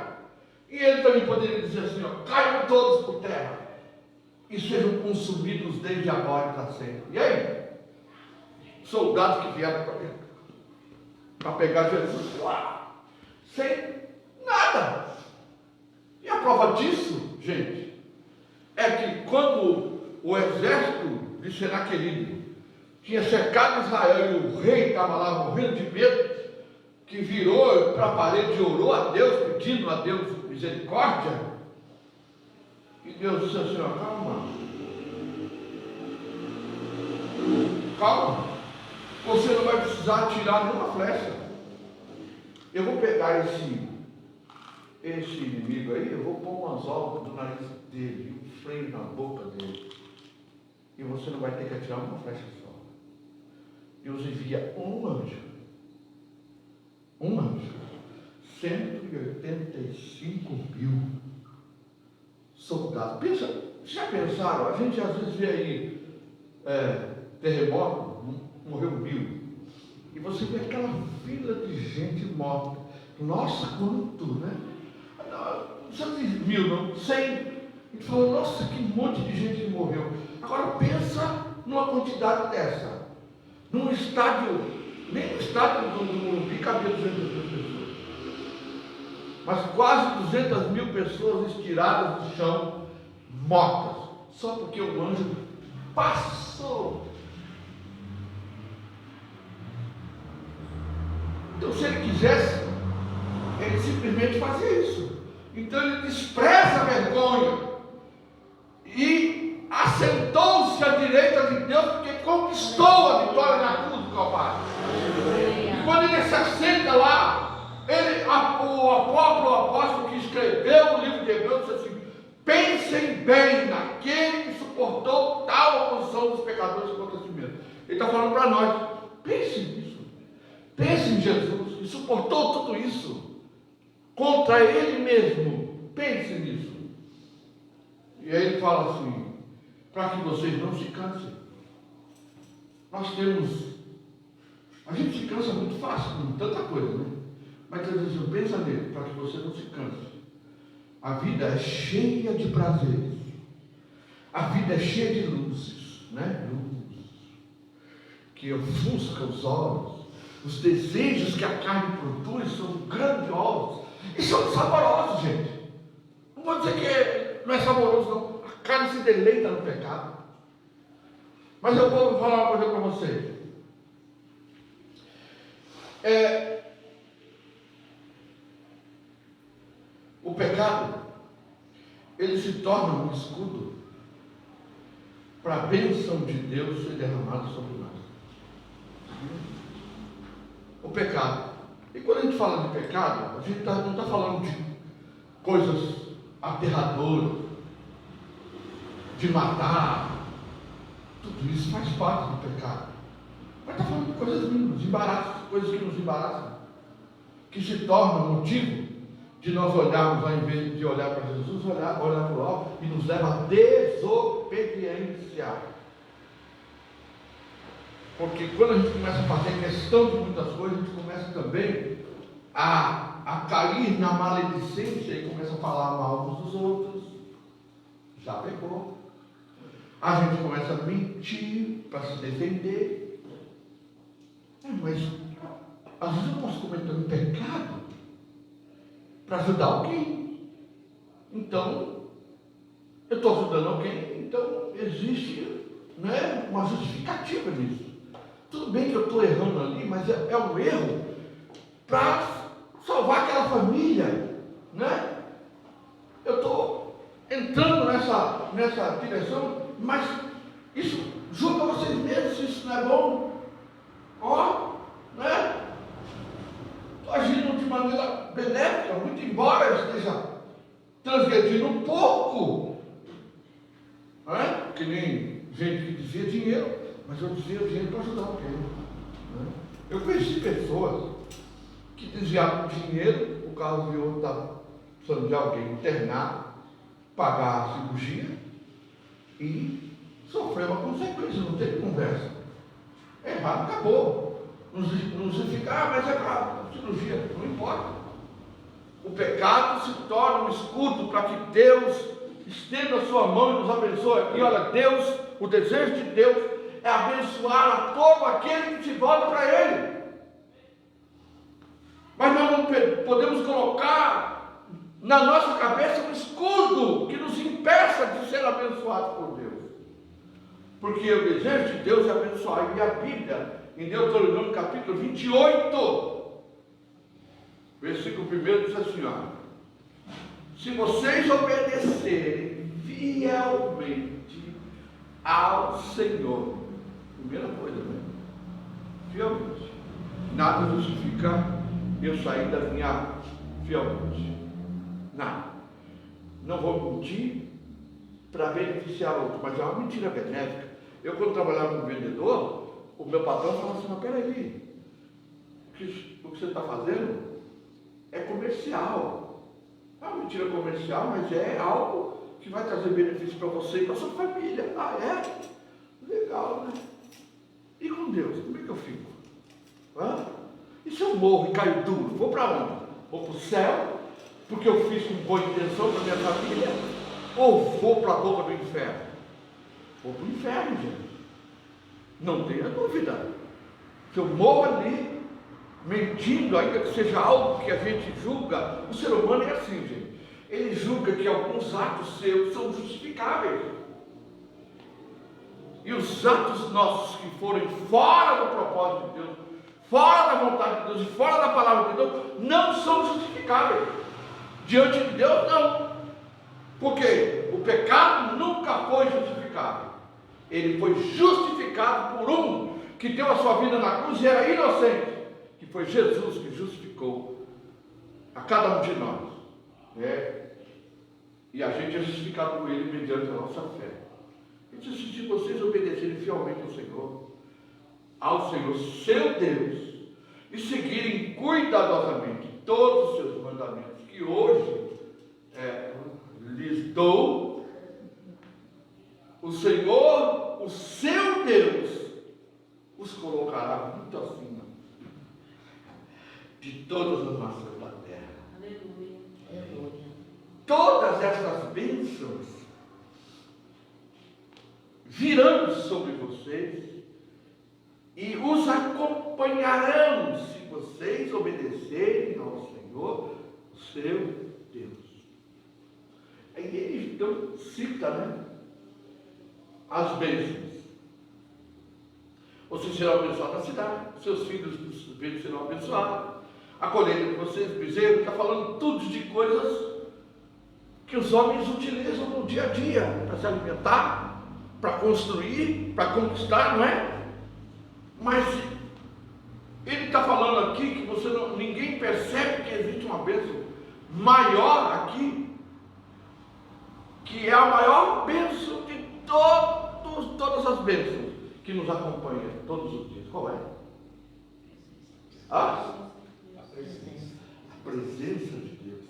E ele também poderia dizer assim, ó, caiam todos por terra e sejam consumidos desde agora e para sempre. E aí? Soldados que vieram para pegar Jesus lá, sem nada. E a prova disso, gente, é que quando o exército de Senaqueribe tinha cercado Israel e o rei estava lá morrendo de medo, que virou para a parede e orou a Deus, pedindo a Deus misericórdia, e Deus disse assim, ó, calma, você não vai precisar atirar nenhuma flecha. Eu vou pegar esse inimigo aí, eu vou pôr um anzol do nariz dele, um freio na boca dele, e você não vai ter que atirar uma flecha só. Deus envia um anjo, 185 mil soldados. Pensa, já pensaram? A gente às vezes vê aí terremoto, morreu 1000, e você vê aquela fila de gente morta. Nossa, quanto, né? Não só diz 1000, não, 100. A gente fala, nossa, que monte de gente morreu. Agora pensa numa quantidade dessa, num estádio, nem no estádio do Morumbi cabia 200 mil pessoas, mas quase 200 mil pessoas estiradas no chão, mortas, só porque o anjo passou. Então, se ele quisesse, ele simplesmente fazia isso. Então ele despreza a vergonha e assentou-se à direita de Deus, porque conquistou a vitória na cruz do Calvário. E quando ele se assenta lá, o apóstolo que escreveu o livro de Hebreus disse assim, pensem bem naquele que suportou tal oposição dos pecadores contra si mesmo. Ele está falando para nós, pensem nisso, pensem em Jesus, que suportou tudo isso contra ele mesmo, pensem nisso. E aí ele fala assim, para que vocês não se cansem. A gente se cansa muito fácil com tanta coisa, né? Mas Deus diz, pensa nele, para que você não se canse. A vida é cheia de prazeres, a vida é cheia de luzes, né? Luz que ofusca os olhos. Os desejos que a carne produz são grandiosos e são saborosos, gente. Não vou dizer que não é saboroso, não. A carne se deleita no pecado. Mas eu vou falar uma coisa para vocês. O pecado, ele se torna um escudo para a bênção de Deus ser derramada sobre nós. O pecado. E quando a gente fala de pecado, a gente não está falando de coisas aterradoras, de matar. Tudo isso faz parte do pecado. Mas está falando de coisas mínimas, embaraços, coisas que nos embaraçam, que se tornam motivo de nós olharmos, ao invés de olhar para Jesus, olhar para o alto, e nos leva à desobediência. Porque quando a gente começa a fazer questão de muitas coisas, a gente começa também a cair na maledicência e começa a falar mal uns dos outros. Já pecou. A gente começa a mentir para se defender. Mas às vezes eu posso cometer um pecado para ajudar alguém. Então, eu estou ajudando alguém, então existe, né, uma justificativa nisso. Tudo bem que eu estou errando ali, mas é um erro para salvar aquela família, né? entrando nessa direção, mas isso, julga vocês mesmos se isso não é bom. Ó, né? Estou agindo de maneira benéfica, muito embora eu esteja transgredindo um pouco. Não é? Que nem gente que dizia dinheiro, mas eu dizia dinheiro para ajudar alguém. Né? Eu conheci pessoas que desviavam dinheiro por causa de outro estar precisando de alguém internar, pagar a cirurgia e sofrer uma consequência, não teve conversa. É errado, acabou. Não se fica, mas é para cirurgia, não importa. O pecado se torna um escudo para que Deus estenda a sua mão e nos abençoe. E olha, Deus, o desejo de Deus é abençoar a todo aquele que se volta para Ele. Mas nós não podemos colocar na nossa cabeça um escudo que nos impeça de ser abençoados por Deus. Porque o desejo de Deus é abençoar. E a Bíblia, em Deuteronômio capítulo 28, versículo 1 diz assim, ó: se vocês obedecerem fielmente ao Senhor, primeira coisa, né? Fielmente. Nada justifica eu sair da minha fielmente. Nada. Não vou mentir para beneficiar outro, mas é uma mentira benéfica. Eu, quando trabalhava como vendedor, o meu patrão falava assim: mas peraí, o que você está fazendo é comercial. É uma mentira comercial, mas é algo que vai trazer benefício para você e para sua família. Ah, é? Legal, né? E com Deus, como é que eu fico? Hã? E se eu morro e caio duro, vou para onde? Vou para o céu, porque eu fiz com boa intenção para minha família? Ou vou para a boca do inferno? Vou para o inferno, gente. Não tenha dúvida. Se eu morro ali, mentindo, ainda que seja algo que a gente julga, o ser humano é assim, gente. Ele julga que alguns atos seus são justificáveis. E os atos nossos que forem fora do propósito de Deus, fora da vontade de Deus e fora da palavra de Deus, não são justificáveis. Diante de Deus, não. Porque o pecado nunca foi justificado. Ele foi justificado por um que deu a sua vida na cruz e era inocente, que foi Jesus, que justificou a cada um de nós. E a gente é justificado por Ele mediante a nossa fé. Então, se vocês obedecerem fielmente ao Senhor, seu Deus, e seguirem cuidadosamente todos os seus mandamentos, que hoje lhes dou, o Senhor, o seu Deus, os colocará muito acima de todas as nações da terra. Aleluia. Aleluia. Todas essas bênçãos virão sobre vocês e os acompanharão se vocês obedecerem ao Senhor, o seu Deus. Aí ele então cita, né, as bênçãos. Vocês serão abençoados na cidade, seus filhos serão abençoados, a colheita de vocês, bezerro, está falando tudo de coisas que os homens utilizam no dia a dia, para se alimentar, para construir, para conquistar, não é? Mas ele está falando aqui que ninguém percebe que existe uma bênção maior aqui, que é a maior bênção de todas as bênçãos que nos acompanham todos os dias. Qual é? A presença de Deus.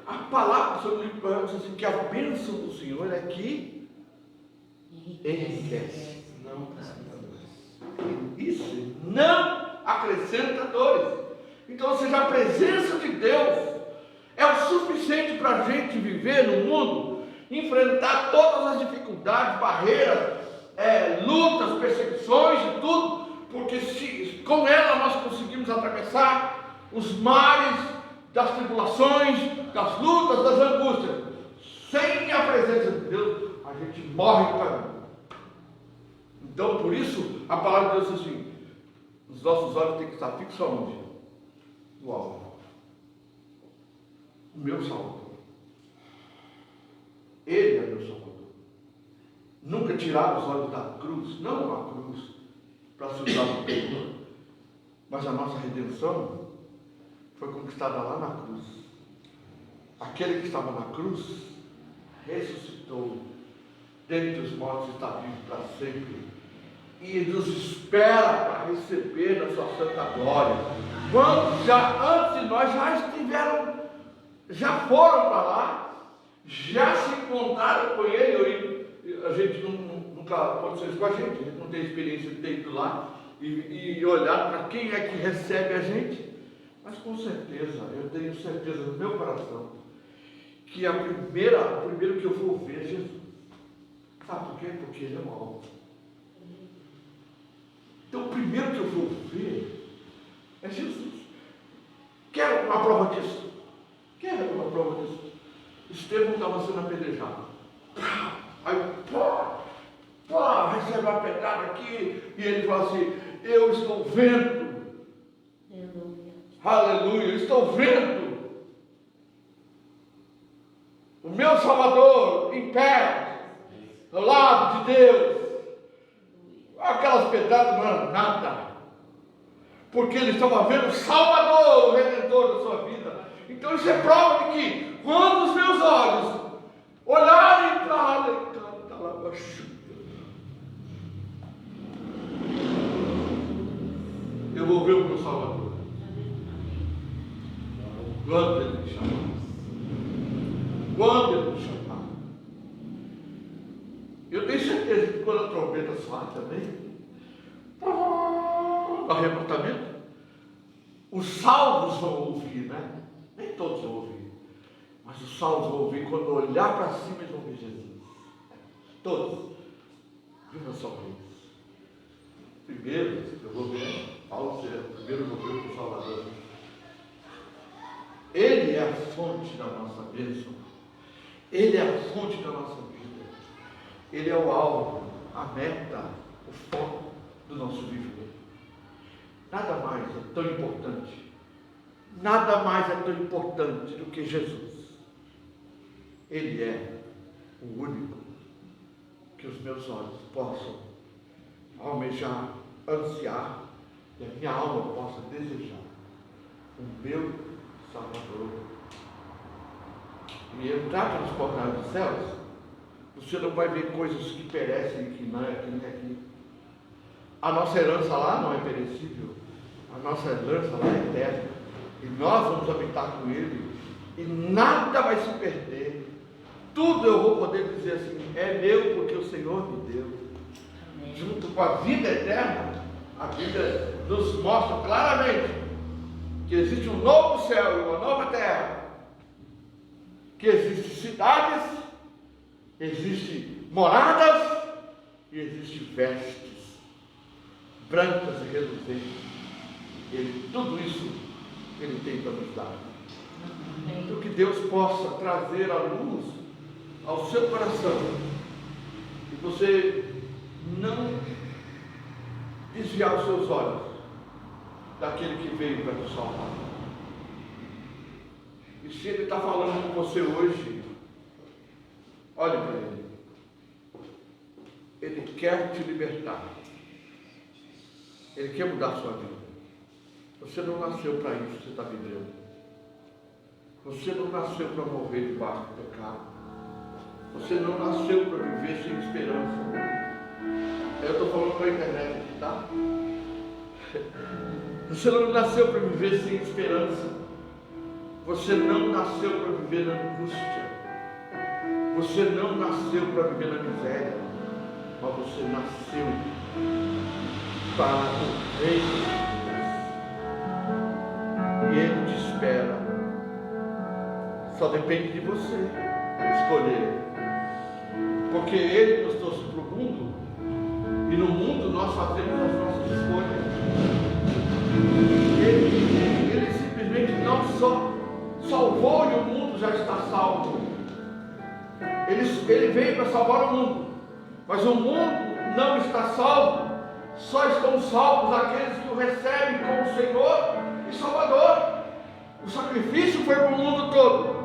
A palavra sobre o livro de Provérbios diz assim, que a bênção do Senhor é que enriquece. Isso não acrescenta dores. Então, ou seja, a presença de Deus é o suficiente para a gente viver no mundo, enfrentar todas as dificuldades, barreiras, lutas, perseguições e tudo, porque com ela nós conseguimos atravessar os mares das tribulações, das lutas, das angústias. Sem a presença de Deus, a gente morre no caminho. Então, por isso, a palavra de Deus diz assim: os nossos olhos têm que estar fixos aonde? No alvo. O meu Salvador. Ele é meu Salvador. Nunca tirar os olhos da cruz, não a cruz para se usar no peito, mas a nossa redenção foi conquistada lá na cruz. Aquele que estava na cruz ressuscitou, dentre os mortos está vivo para sempre, e nos espera para receber a sua santa glória. Quando já antes de nós já foram para lá, já se encontraram com ele. A gente nunca aconteceu isso com a gente não tem experiência de ter ido lá e olhar para quem é que recebe a gente, mas com certeza, eu tenho certeza no meu coração que o primeiro que eu vou ver é Jesus. Sabe por quê? Porque ele é o alto. Então o primeiro que eu vou ver é Jesus. Quero uma prova disso? Quero uma prova disso? Estevão estava sendo apedrejado. Aí, recebe uma pedrada aqui, e ele fala assim: eu estou vendo. Aleluia, eu estou vendo o meu Salvador em pé, ao lado de Deus. Aquelas pedradas não eram nada, porque ele estava vendo o Salvador, o Redentor da sua vida. Então isso é prova de que, quando os meus olhos olharem para ele, eu vou ver o meu Salvador. Quando ele me chamar. Quando ele me chamar. Eu tenho certeza que quando a trombeta soar também, no arrebatamento, os salvos vão ouvir, né? Nem todos vão ouvir, mas os salvos vão ouvir quando olhar para cima e vão ver Jesus. Todos. Viva só para isso. Primeiro, eu vou ver, Paulo dizia, primeiro eu vou ver o Salvador. Ele é a fonte da nossa bênção. Ele é a fonte da nossa vida. Ele é o alvo, a meta, o foco do nosso viver. Nada mais é tão importante. Nada mais é tão importante do que Jesus. Ele é o único que os meus olhos possam almejar, ansiar, e a minha alma possa desejar o meu Salvador. E entrar nos portais dos céus, você não vai ver coisas que perecem e que não é aqui. A nossa herança lá não é perecível, a nossa herança lá é eterna, e nós vamos habitar com Ele, e nada vai se perder. Tudo eu vou poder dizer assim: é meu porque o Senhor me deu. Amém. Junto com a vida eterna, a Bíblia nos mostra claramente que existe um novo céu e uma nova terra, que existem cidades, existem moradas e existem vestes brancas e reluzentes. Tudo isso Ele tem para nos dar. Então que Deus possa trazer a luz ao seu coração e você não desviar os seus olhos daquele que veio para te salvar. E se Ele está falando com você hoje, olhe para Ele. Ele quer te libertar. Ele quer mudar a sua vida. Você não nasceu para isso que você está vivendo. Você não nasceu para morrer debaixo do pecado. Você não nasceu para viver sem esperança. Eu estou falando com a internet aqui, tá? Você não nasceu para viver sem esperança. Você não nasceu para viver na angústia. Você não nasceu para viver na miséria. Mas você nasceu para o reino de Deus. E Ele te espera. Só depende de você escolher. Porque Ele nos trouxe para o mundo, e no mundo nós fazemos as nossas escolhas. Ele simplesmente não só salvou e o mundo já está salvo. Ele veio para salvar o mundo, mas o mundo não está salvo. Só estão salvos aqueles que o recebem como Senhor e Salvador. O sacrifício foi para o mundo todo,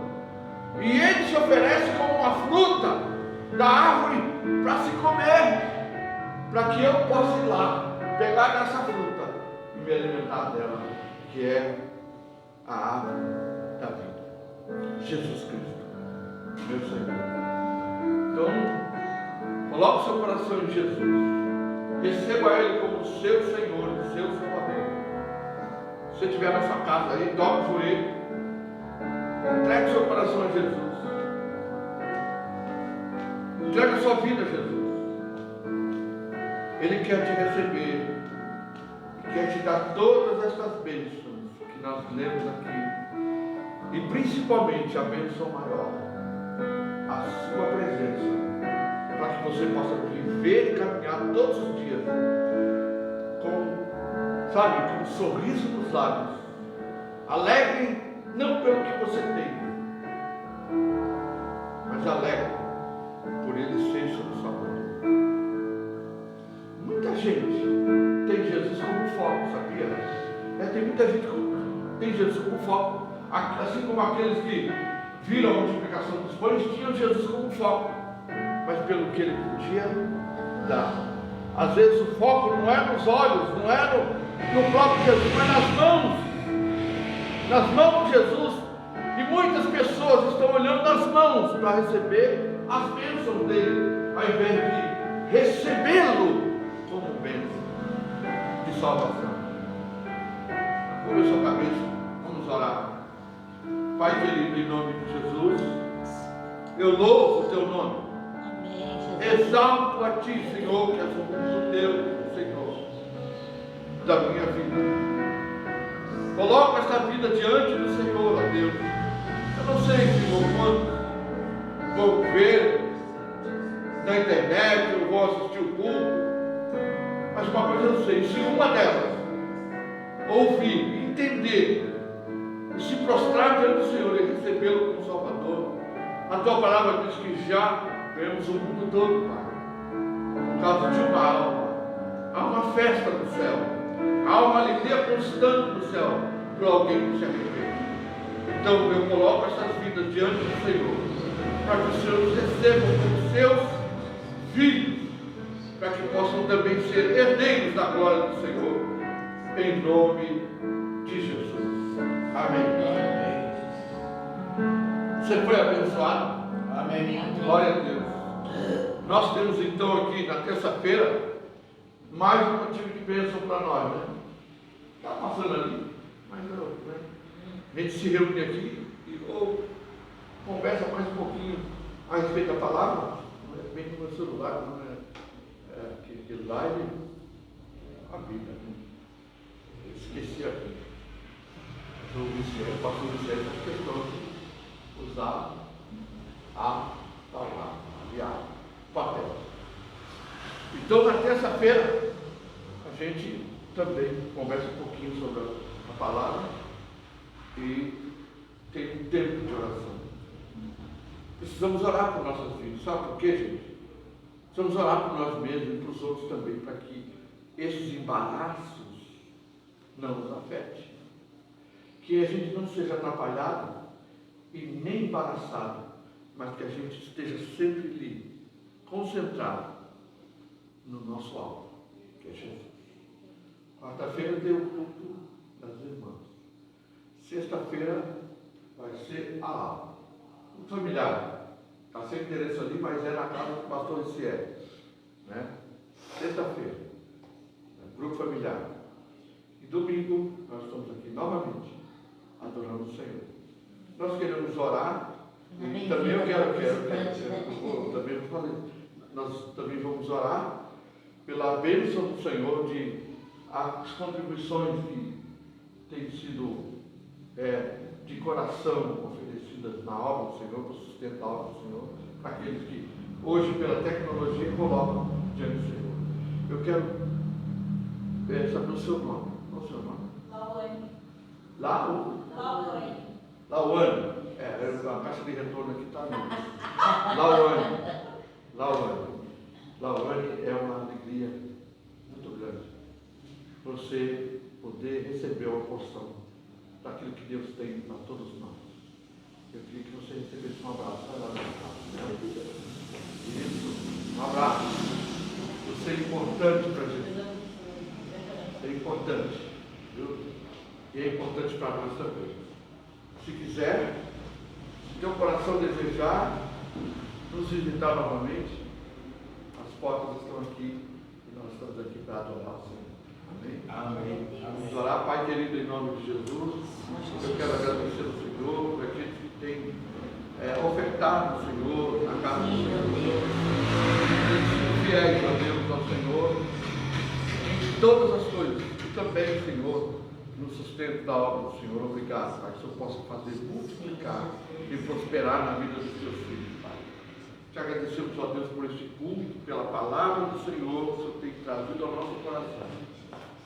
E ele se oferece como uma fruta da árvore para se comer, para que eu possa ir lá, pegar essa fruta e me alimentar dela, que é a árvore da vida. Jesus Cristo, meu Senhor. Então, coloque seu coração em Jesus. Receba Ele como seu Senhor e seu Salvador. Se você estiver na sua casa aí, dobre o joelho. Entregue seu coração a Jesus. Entregue a sua vida a Jesus. Ele quer te receber. E quer te dar todas essas bênçãos que nós lemos aqui. E principalmente a bênção maior, a sua presença. Para que você possa viver e caminhar todos os dias com um sorriso nos lábios, alegre não pelo que você tem, mas alegre por Ele ser seu Salvador. Muita gente tem Jesus como foco, sabia? Tem muita gente que tem Jesus como foco, assim como aqueles que viram a multiplicação dos pães tinham Jesus como foco, mas pelo que Ele podia dar. Às vezes o foco não é nos olhos, não é no próprio Jesus, mas nas mãos de Jesus. E muitas pessoas estão olhando nas mãos para receber as bênçãos dele, ao invés de recebê-lo como bênção de salvação. Curva sua cabeça, vamos orar. Pai querido, em nome de Jesus, eu louvo o teu nome. Exalto a ti, Senhor, que és o Deus, Senhor, da minha vida. Coloco esta vida diante do Senhor, ó Deus. Eu não sei, Senhor, quando vou ver na internet, eu vou assistir o culto, mas uma coisa eu sei, se uma delas ouvir, entender e se prostrar diante do Senhor e recebê-lo como Salvador, a tua palavra diz que já vemos o mundo todo, Pai, por causa de uma alma. Há uma festa no céu, há uma alegria constante no céu para alguém que se arrepende. Então eu coloco essas vidas diante do Senhor, para que os Senhores recebam como seus filhos, para que possam também ser herdeiros da glória do Senhor, em nome de Jesus. Amém. Você foi abençoado? Amém. Glória a Deus. Nós temos então aqui na terça-feira mais um motivo de bênção para nós, né? Está passando ali, mas não, né? A gente se reúne aqui e conversa mais um pouquinho a respeito da palavra. Não é bem no meu celular, não é aquele live, a Bíblia, né? Eu esqueci a Bíblia. O pastor Vicente faz questão de usar a palavra, papel. Então, na terça-feira, a gente também conversa um pouquinho sobre a palavra e tem um tempo de oração. Precisamos orar por nossas vidas. Sabe por quê, gente? Precisamos orar por nós mesmos e para os outros também, para que esses embaraços não nos afetem. Que a gente não seja atrapalhado e nem embaraçado, mas que a gente esteja sempre ali, concentrado no nosso alvo, que é Jesus. Quarta-feira tem o culto das irmãs. Sexta-feira vai ser a aula. O familiar, está sem endereço ali, mas é na casa do pastor Ciel, né? Sexta-feira, grupo familiar. E domingo, nós estamos aqui novamente, adorando o Senhor. Nós queremos orar. E também eu quero também não falei, nós também vamos orar pela bênção do Senhor de as contribuições que têm sido de coração oferecidas na obra do Senhor, para sustentar a obra do Senhor, para aqueles que hoje pela tecnologia colocam diante do Senhor. Eu quero saber o seu nome. Qual é o seu nome? Lauane. Lauane. A caixa de retorno aqui está mesmo. Lauane é uma alegria muito grande você poder receber uma porção daquilo que Deus tem para todos nós. Eu queria que você recebesse um abraço. Vai lá, isso, um abraço. Você é importante para Jesus. É importante, viu? E é importante para nós também. Se quiser, se teu coração desejar nos visitar novamente, as portas estão aqui e nós estamos aqui para adorar o Senhor. Amém? Amém. Vamos orar, Pai querido, em nome de Jesus. Eu quero agradecer ao Senhor por aqueles que têm ofertado ao Senhor, na casa do Senhor. Fiéis a Deus, ao Senhor, em todas as coisas. E também, Senhor, no sustento da obra do Senhor. Obrigado, Pai, que o Senhor possa fazer multiplicar e prosperar na vida dos teus filhos, Pai. Te agradecemos, ó Deus, por este culto, pela palavra do Senhor que o Senhor tem trazido ao nosso coração.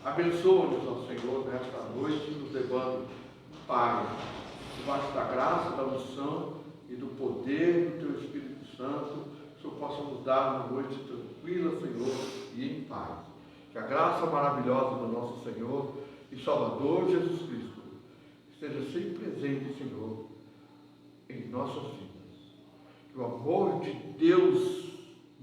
Abençoa-nos, ó Senhor, nesta noite, nos levando, Pai, debaixo da graça, da unção e do poder do Teu Espírito Santo, que o Senhor possa nos dar uma noite tranquila, Senhor, e em paz. Que a graça maravilhosa do nosso Senhor e Salvador Jesus Cristo esteja sempre presente, Senhor, em nossas vidas. Que o amor de Deus,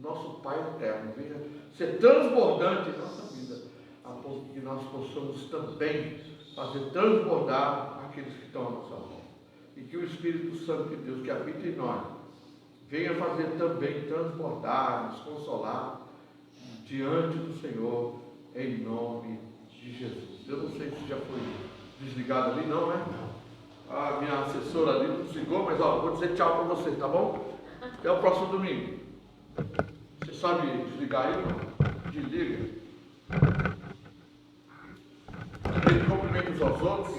nosso Pai eterno, venha ser transbordante em nossa vida, a ponto que nós possamos também fazer transbordar aqueles que estão à nossa volta. E que o Espírito Santo de Deus, que habita em nós, venha fazer também transbordar, nos consolar diante do Senhor, em nome de Jesus. Eu não sei se já foi desligado ali, não, né? A minha assessora ali não desligou, mas ó, vou dizer tchau para você, tá bom? Até o próximo domingo. Você sabe desligar aí? Não? Desliga. Cumprimento aos outros.